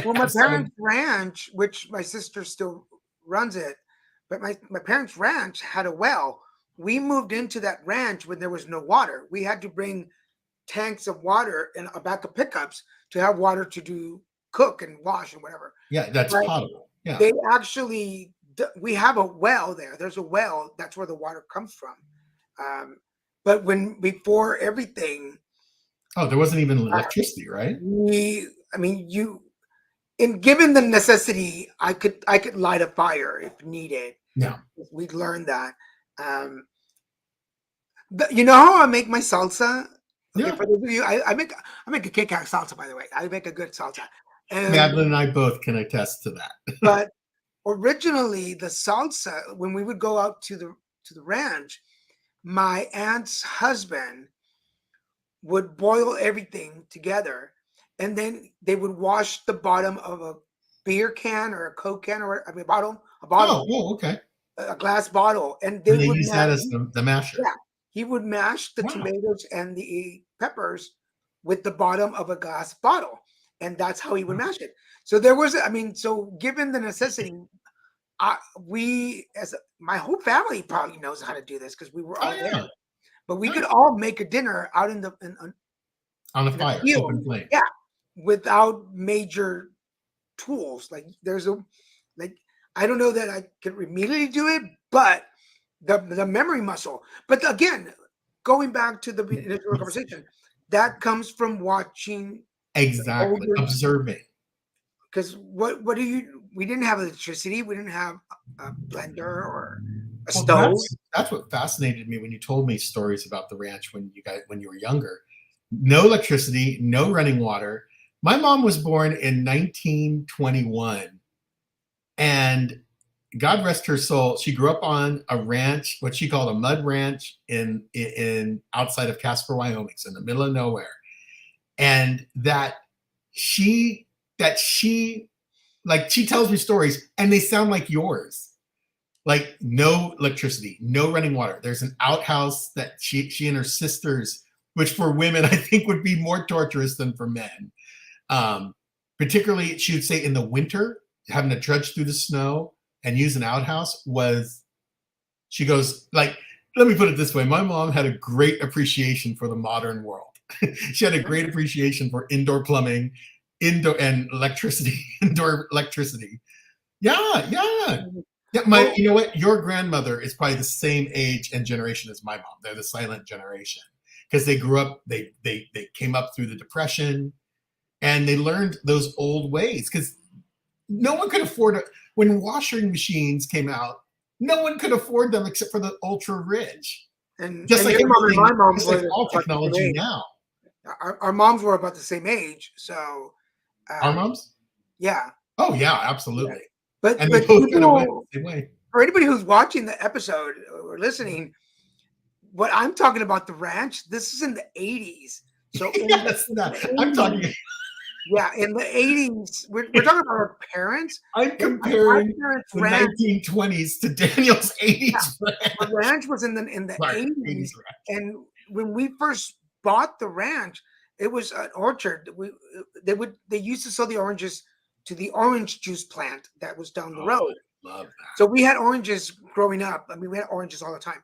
Well, my
Have someone.
parents' ranch, which my sister still runs it, but my parents' ranch had a well. We moved into that ranch when there was no water. We had to bring tanks of water and a back of pickups to have water to do cook and wash and whatever.
Yeah, that's
But
potable. Yeah.
they actually we have a well there. There's a well. That's where the water comes from. Um, but when before everything,
Oh, there wasn't even
uh,
electricity, right?
I mean, in given the necessity, I could light a fire if needed.
No.
We'd learned that. Um, you know how I make my salsa? Okay,
Yeah.
for those of you, I make a kick-ass salsa, by the way. I make a good salsa. And
Madeline and I both can attest to that.
but originally the salsa, when we would go out to the ranch, my aunt's husband would boil everything together, and then they would wash the bottom of a beer can or a Coke can or I mean, a
Oh,
bottle,
oh, okay.
a glass bottle, and they
And they
would
use
mash.
that as the masher.
Yeah, he would mash the
Wow.
tomatoes and the peppers with the bottom of a glass bottle, and that's how he would mash it. So there was, I mean, so given the necessity, we as my whole family probably knows how to do this because we were
Oh,
all there.
yeah.
But we
Nice.
could all make a dinner out
On a
in a
fire,
field,
open flame.
yeah, without major tools. Like there's a like I don't know that I could immediately do it, but the memory muscle. But again, going back to the initial conversation, that comes from watching the
Exactly.
older.
Observing.
Because what do you? We didn't have electricity. We didn't have a blender or a
Well,
stove.
that's what fascinated me when you told me stories about the ranch when you were younger. No electricity, no running water. My mom was born in 1921, and God rest her soul, she grew up on a ranch, what she called a mud ranch in outside of Casper, Wyoming, so in the middle of nowhere. And she she like she tells me stories and they sound like yours. Like no electricity, no running water. There's an outhouse that she and her sisters, which for women I think would be more torturous than for men. Um, Particularly, she would say in the winter, having to trudge through the snow and use an outhouse was. She goes like, let me put it this way: my mom had a great appreciation for the modern world. She had a great appreciation for indoor plumbing, indoor and electricity, indoor electricity. Yeah, yeah. Yeah,
Well,
you know what? Your grandmother is probably the same age and generation as my mom. They're the silent generation because they grew up. They came up through the Depression, and they learned those old ways. Because no one could afford it when washing machines came out. No one could afford them except for the ultra rich. Just
and
like
your mom and my
everything,
mom
just like
were
all
about the same
technology
age.
now.
Our moms were about the same age, so
Our
um,
moms?
yeah,
Oh yeah,
yeah.
absolutely.
But
And they both kind of went
people,
the same way.
for anybody who's watching the episode or listening, what I'm talking about the ranch, this is in the 80s. So
Yes,
in the
I'm
80s,
talking.
yeah, in the 80s, we're talking about our parents.
I'm
My
comparing
parents'
the
ranch,
1920s to Daniel's
yeah,
80s
the
ranch.
ranch was in the
Sorry, 80s
80s,
ranch.
and when we first bought the ranch, it was an orchard. They used to sell the oranges to the orange juice plant that was down the
Oh,
road.
I love that.
So we had oranges growing up. I mean, we had oranges all the time.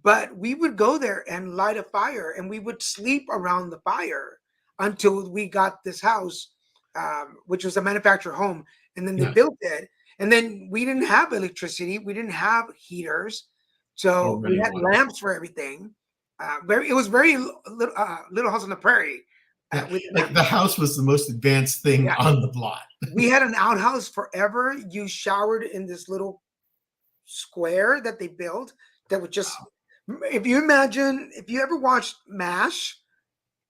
But we would go there and light a fire, and we would sleep around the fire until we got this house, which was a manufactured home. And then they
Yeah.
built it. And then we didn't have electricity. We didn't have heaters.
Or
So we
running
had
water.
lamps for everything. It was very little house on the prairie.
Yeah.
With
Like the house was the most advanced thing
yeah,
on the block.
we had an outhouse forever. You showered in this little square that they built that would just, if you imagine, if you ever watched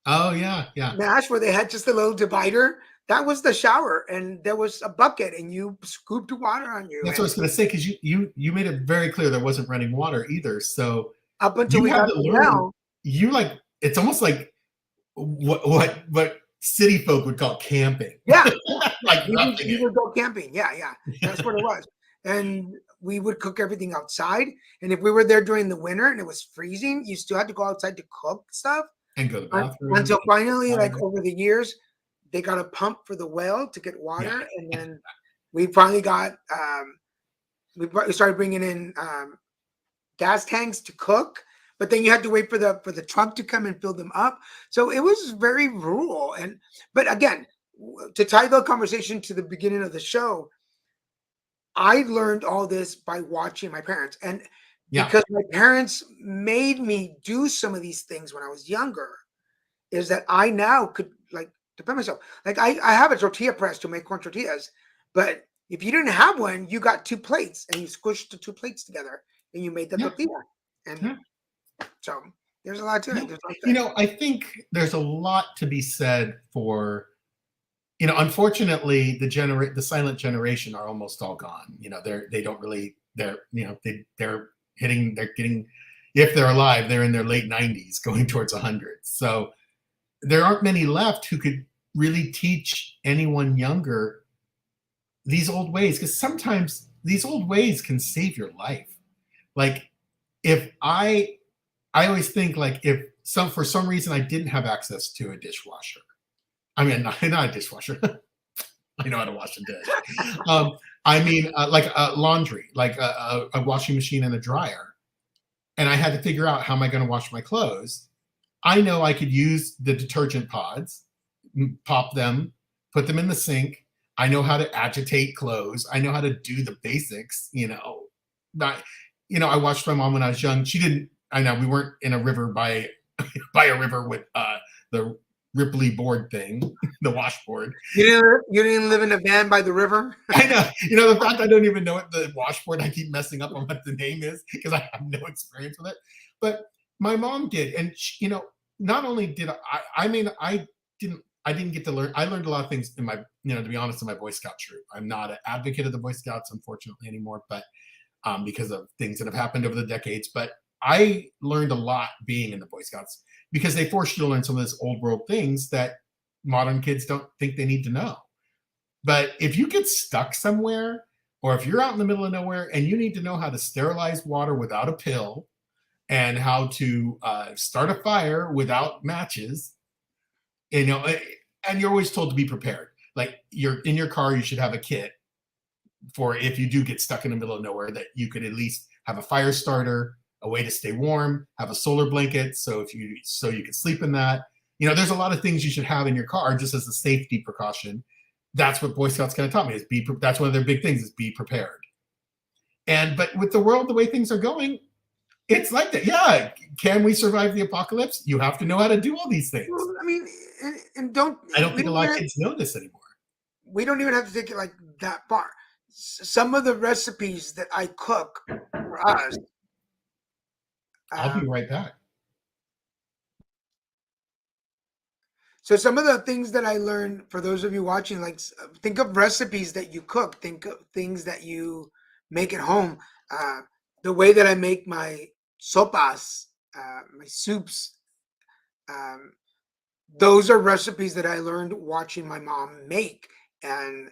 Oh yeah, yeah.
MASH, where they had just a little divider, that was the shower, and there was a bucket, and you scooped water on you,
That's what I
and
was going to say because you made it very clear there wasn't running water either. So
up until
you
we
had
got
to
the
learn.
well,
You like it's almost like what city folk would call camping,
yeah,
like roughing
we
it.
would go camping, yeah, that's what it was, and we would cook everything outside, and if we were there during the winter and it was freezing, you still had to go outside to cook stuff.
And go to the bathroom.
Until finally, like
Fire.
over the years, they got a pump for the well to get
Yeah.
water, and then we finally got we started bringing in gas tanks to cook. But then you had to wait for the truck to come and fill them up. So it was very rural. And but again, to tie the conversation to the beginning of the show, I learned all this by watching my parents, and
Yeah.
because my parents made me do some of these things when I was younger is that I now could like depend myself. Like I have a tortilla press to make corn tortillas, but if you didn't have one, you got two plates and you squished the two plates together and you made the
Yeah.
tortilla. And
Yeah.
so there's a lot to
Yeah.
it. There's a lot to it.
I think there's a lot to be said for, unfortunately, the silent generation are almost all gone. They don't really, they're getting, if they're alive, they're in their late 90s going towards 100. So there aren't many left who could really teach anyone younger these old ways, because sometimes these old ways can save your life. Like if I always think, like, if for some reason I didn't have access to a dishwasher. I mean, not a dishwasher. I know how to wash a dish. I mean, like laundry, like a washing machine and a dryer. And I had to figure out, how am I going to wash my clothes? I know I could use the detergent pods, pop them, put them in the sink. I know how to agitate clothes. I know how to do the basics, Not, I watched my mom when I was young. She didn't. I know we weren't in a river by a river with the Ripley board thing, the washboard.
You didn't live in a van by the river?
I know. The fact I don't even know what the washboard, I keep messing up on what the name is because I have no experience with it. But my mom did, and she, not only did I mean, I didn't get to learn. I learned a lot of things in my, to be honest, in my Boy Scout troop. I'm not an advocate of the Boy Scouts, unfortunately, anymore, but because of things that have happened over the decades. But I learned a lot being in the Boy Scouts because they forced you to learn some of those old world things that modern kids don't think they need to know. But if you get stuck somewhere, or if you're out in the middle of nowhere and you need to know how to sterilize water without a pill, and how to start a fire without matches, and you're always told to be prepared. Like, you're in your car, you should have a kit for if you do get stuck in the middle of nowhere, that you could at least have a fire starter, a way to stay warm, have a solar blanket, so you can sleep in that. There's a lot of things you should have in your car just as a safety precaution. That's what Boy Scouts kind of taught me, that's one of their big things, is be prepared. But with the world, the way things are going, it's like that. Yeah. Can we survive the apocalypse? You have to know how to do all these things.
Well, I mean, and
I don't think a lot of kids know this anymore.
We don't even have to take it like that far. Some of the recipes that I cook for us,
I'll be right back.
So some of the things that I learned, for those of you watching, like think of recipes that you cook, think of things that you make at home. Uh, the way that I make my sopas, my soups, um, those are recipes that I learned watching my mom make, and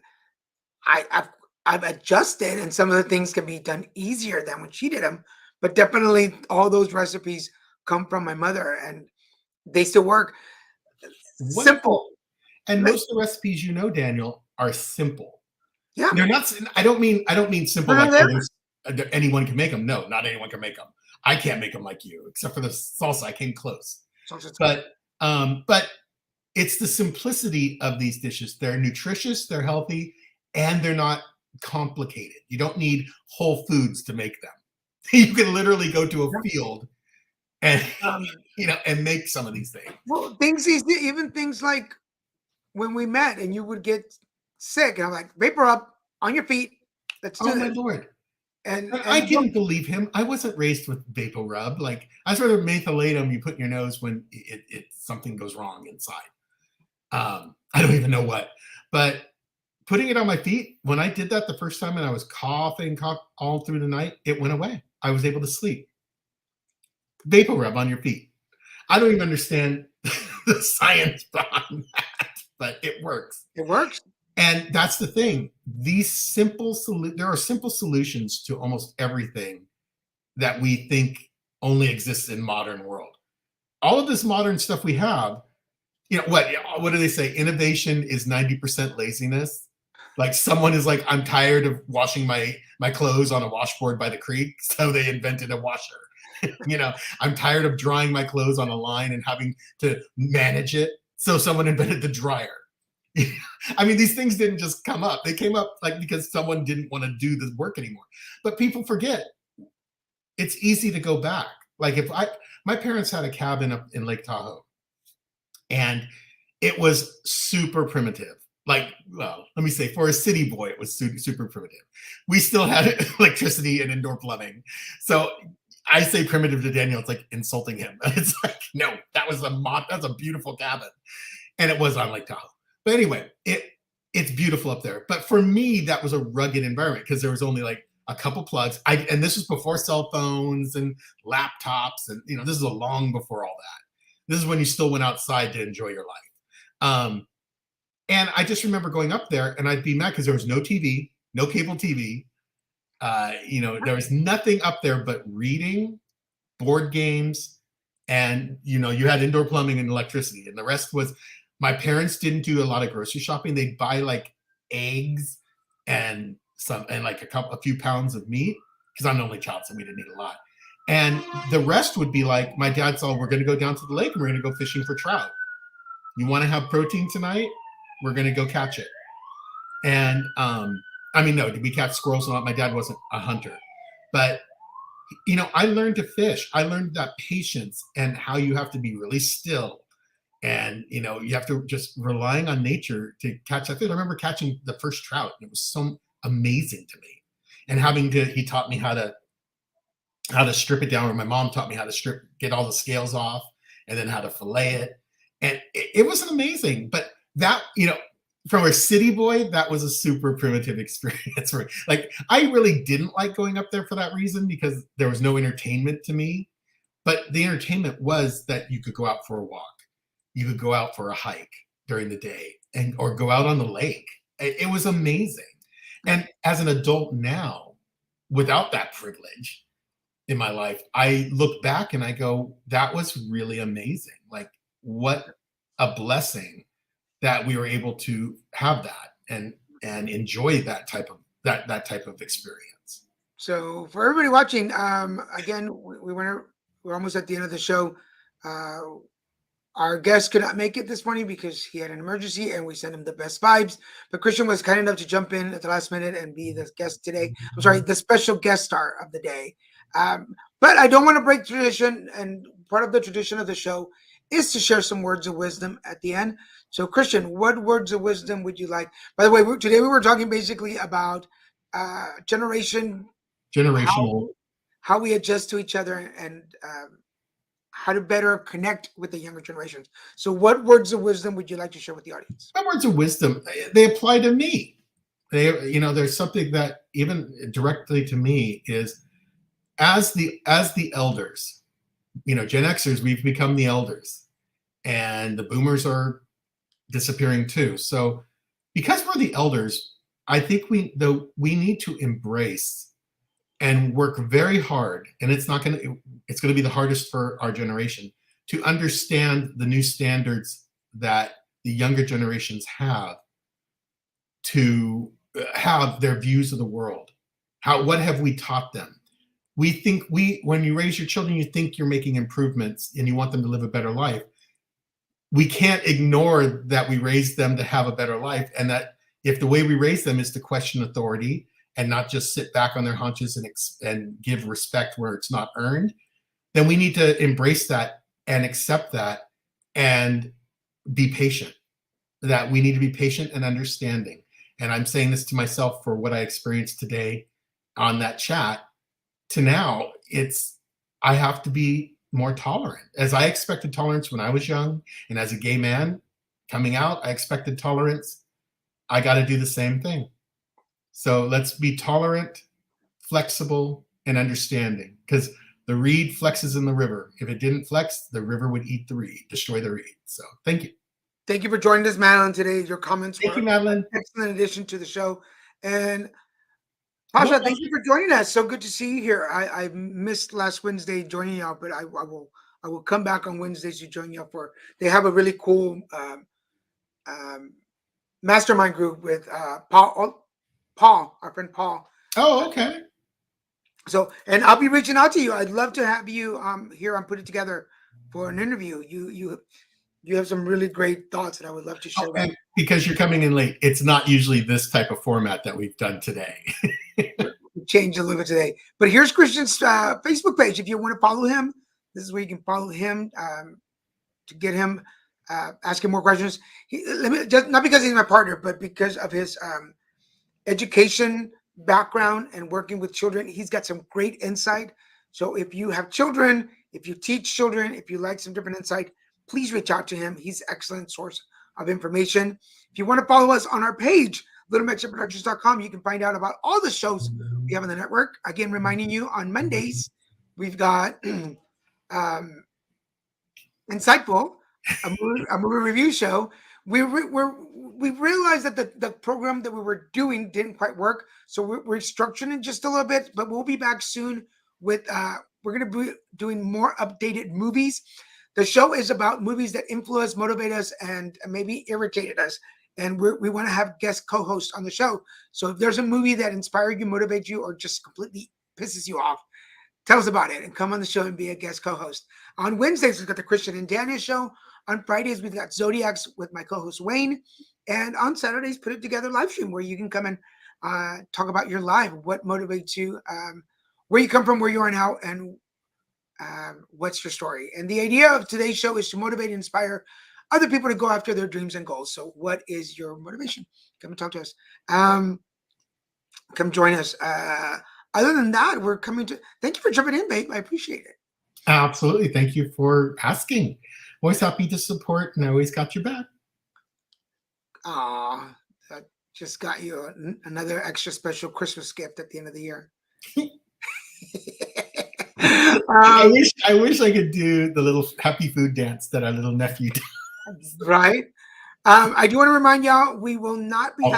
I've adjusted, and some of the things can be done easier than when she did them. But definitely, all those recipes come from my mother, and they still work. Simple,
Wonderful. And
like,
most of the recipes, Daniel, are simple.
yeah,
They're not. I don't mean simple
they're
like,
not there.
oh, there's anyone can make them. No, not anyone can make them. I can't make them like you, except for the salsa. I came close,
Sausage's good.
but it's the simplicity of these dishes. They're nutritious, they're healthy, and they're not complicated. You don't need Whole Foods to make them. You can literally go to a field and
Um,
and make some of these things.
well, things easy, even things like when we met and you would get sick, and I'm like, vapor up on your feet. Let's
Oh
do
my
this.
lord! I
And
didn't believe him. I wasn't raised with vapor rub. Like I sort of methylatum you put in your nose when something goes wrong inside. I don't even know what, but putting it on my feet, when I did that the first time and I was coughing all through the night, it went away. I was able to sleep. Vapor rub on your feet. I don't even understand the science behind that, but it works.
it works.
And that's the thing. There are simple solutions to almost everything that we think only exists in modern world. All of this modern stuff we have, what do they say? Innovation is 90% laziness. Like someone is like, I'm tired of washing my clothes on a washboard by the creek, so they invented a washer. I'm tired of drying my clothes on a line and having to manage it, so someone invented the dryer. I mean, these things didn't just come up. They came up like because someone didn't want to do the work anymore. But people forget it's easy to go back. Like my parents had a cabin up in Lake Tahoe, and it was super primitive. Like, well, let me say, for a city boy, it was super primitive. We still had electricity and indoor plumbing. So I say primitive to Daniel, it's like insulting him. It's like, no, that's a beautiful cabin. And it was on Lake Tahoe. But anyway, it's beautiful up there. But for me, that was a rugged environment because there was only like a couple plugs. And this was before cell phones and laptops. And, this is long before all that. This is when you still went outside to enjoy your life. And I just remember going up there and I'd be mad because there was no TV, no cable TV. There was nothing up there but reading, board games, and, you had indoor plumbing and electricity. And the rest was, my parents didn't do a lot of grocery shopping. They'd buy like eggs and like a few pounds of meat because I'm the only child, so we didn't eat a lot. And the rest would be like, my dad saw, we're going to go down to the lake and we're going to go fishing for trout. You want to have protein tonight? We're going to go catch it. And no, did we catch squirrels or not? My dad wasn't a hunter, but I learned to fish. I learned that patience and how you have to be really still. And, you have to just relying on nature to catch that fish. I remember catching the first trout, and it was so amazing to me. And he taught me how to strip it down, or my mom taught me how to get all the scales off, and then how to fillet it. And it was amazing. But that, from a city boy, that was a super primitive experience for me. Like, I really didn't like going up there for that reason, because there was no entertainment to me. But the entertainment was that you could go out for a walk. You could go out for a hike during the day or go out on the lake. It was amazing. And as an adult now, without that privilege in my life, I look back and I go, that was really amazing. Like, what a blessing that we were able to have that and enjoy that type of experience.
So for everybody watching, again, we're almost at the end of the show. Our guest could not make it this morning because he had an emergency, and we sent him the best vibes. But Christian was kind enough to jump in at the last minute and be the guest today. I'm sorry, the special guest star of the day. But I don't want to break tradition, and part of the tradition of the show is to share some words of wisdom at the end. So, Christian, what words of wisdom would you like? By the way, today we were talking basically about
Generational.
how we adjust to each other, and how to better connect with the younger generations. So, what words of wisdom would you like to share with the audience?
My words of wisdom, they apply to me. There's something that even directly to me is as the elders, Gen Xers, we've become the elders, and the boomers are disappearing too. So because we're the elders, I think we need to embrace and work very hard, and it's going to be the hardest for our generation to understand the new standards that the younger generations have, to have their views of the world. What have we taught them? When you raise your children, you think you're making improvements and you want them to live a better life. We can't ignore that we raised them to have a better life, and that if the way we raise them is to question authority and not just sit back on their haunches and give respect where it's not earned, then we need to embrace that and accept that and be patient. That we need to be patient and understanding. And I'm saying this to myself for what I experienced today on that chat. To now, I have to be more tolerant. As I expected tolerance when I was young, and as a gay man coming out, I expected tolerance. I got to do the same thing. So let's be tolerant, flexible, and understanding, because the reed flexes in the river. If it didn't flex, the river would eat the reed, destroy the reed. So thank you.
Thank you for joining us, Madeline, today. Your comments
Thank
were
you, Madeline.
an excellent addition to the show. And Pasha, thank you for joining us. So good to see you here. I missed last Wednesday joining y'all, but I will come back on Wednesdays to join y'all for. They have a really cool mastermind group with Paul, our friend Paul.
Oh, okay.
So, and I'll be reaching out to you. I'd love to have you here on Put It Together for an interview. You have some really great thoughts that I would love to share.
And because you're coming in late, it's not usually this type of format that we've done today.
We changed a little bit today. But here's Christian's Facebook page. If you want to follow him, this is where you can follow him to get him asking more questions. Not because he's my partner, but because of his education background and working with children. He's got some great insight. So if you have children, if you teach children, if you like some different insight, please reach out to him. He's an excellent source of information. If you want to follow us on our page, littlemexicproductions.com, you can find out about all the shows we have on the network. Again, reminding you, on Mondays, we've got Insightful, a movie review show. We realized that the program that we were doing didn't quite work, so we're structuring it just a little bit. But we'll be back soon with we're going to be doing more updated movies. The show is about movies that influence, motivate us, and maybe irritated us. And we want to have guest co-hosts on the show. So if there's a movie that inspired you, motivates you, or just completely pisses you off, tell us about it and come on the show and be a guest co-host. On Wednesdays, we've got the Christian and Daniel show. On Fridays, we've got Zodiacs with my co-host Wayne. And on Saturdays, Put It Together live stream, where you can come and talk about your life, what motivates you, where you come from, where you are now, and what's your story. And the idea of today's show is to motivate and inspire other people to go after their dreams and goals. So what is your motivation? Come and talk to us. Come join us. Other than that, we're coming to. Thank you for jumping in, babe. I appreciate it.
Absolutely. Thank you for asking. Always happy to support, and I always got your back.
That just got you another extra special Christmas gift at the end of the year.
I wish I could do the little happy food dance that our little nephew does.
Right. I do want to remind y'all, we will not be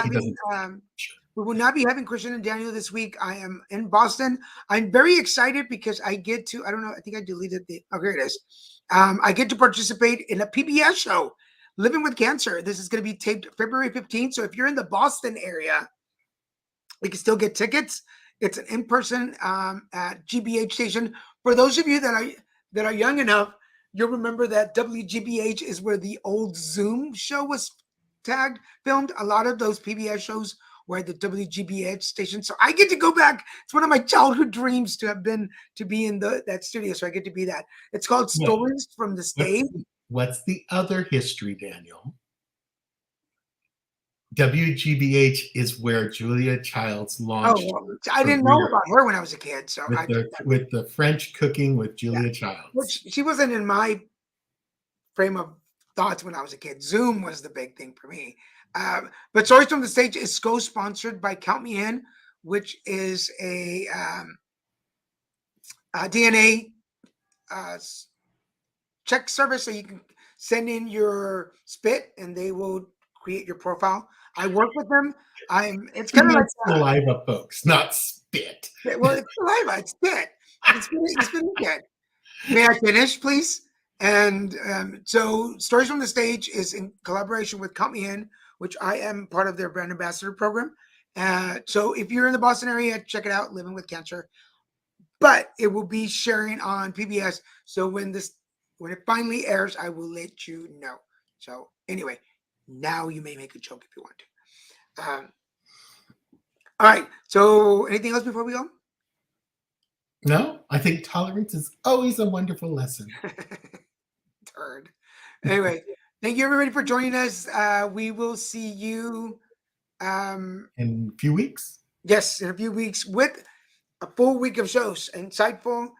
having Christian and Daniel this week. I am in Boston. I'm very excited because I get to, I don't know, I think I deleted here it is. I get to participate in a PBS show, Living with Cancer. This is going to be taped February 15th. So if you're in the Boston area, you can still get tickets. It's an in-person at GBH station. For those of you that are young enough, you'll remember that WGBH is where the old Zoom show was filmed. A lot of those PBS shows were at the WGBH station. So I get to go back. It's one of my childhood dreams to be in that studio. So I get to be that. It's called Stories from the Stage.
What's the other history, Daniel? WGBH is where Julia Childs
Oh,
launched
well,
her
I didn't know
career
about her when I was a kid, so I just
with the French cooking with
yeah.
Julia
Which
Childs.
she wasn't in my frame of thoughts when I was a kid. Zoom was the big thing for me. But Stories from the Stage is co-sponsored by Count Me In, which is a DNA uh, check service, so you can send in your spit and they will create your profile. I work with them. It's
He
kind of like
meant saliva, folks, not spit.
well, it's saliva, it's spit. It's been good. May I finish, please? And so, Stories from the Stage is in collaboration with Count Me In, which I am part of their brand ambassador program. So, if you're in the Boston area, check it out, Living with Cancer. But it will be sharing on PBS. So when it finally airs, I will let you know. So anyway, now you may make a joke if you want to. All right. So anything else before we go?
No, I think tolerance is always a wonderful lesson.
Turd. Anyway, thank you everybody for joining us. We will see you.
In a few weeks.
Yes, in a few weeks with a full week of shows, insightful.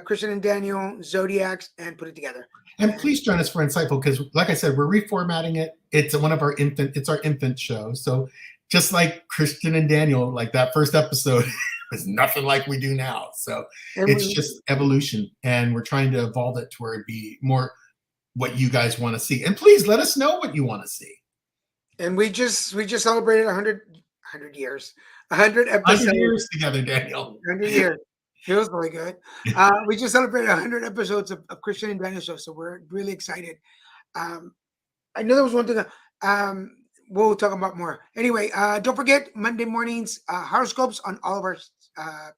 Christian and Daniel, Zodiacs, and put it together.
And please join us for Insightful because, like I said, we're reformatting it. It's our infant show. So just like Christian and Daniel, like that first episode is nothing like we do now. So it's just evolution, and we're trying to evolve it to where it be more what you guys want to see. And please let us know what you want to see.
And we just celebrated 100 years, 100 episodes.
100 years together, Daniel.
100 years. Feels really good. We just celebrated 100 episodes of Christian and Daniel show, so we're really excited. I know there was one thing. We'll talk about more. Anyway, don't forget Monday mornings horoscopes on all of our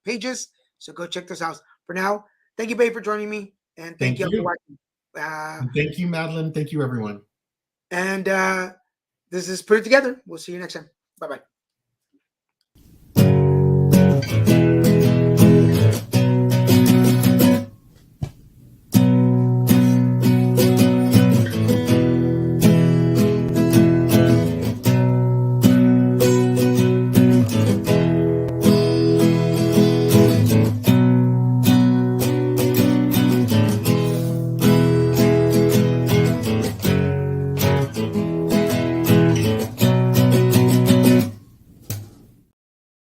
pages. So go check this out. For now, thank you, babe, for joining me, and thank you for watching.
Thank you, Madeline. Thank you, everyone.
And this is Put It Together. We'll see you next time. Bye bye.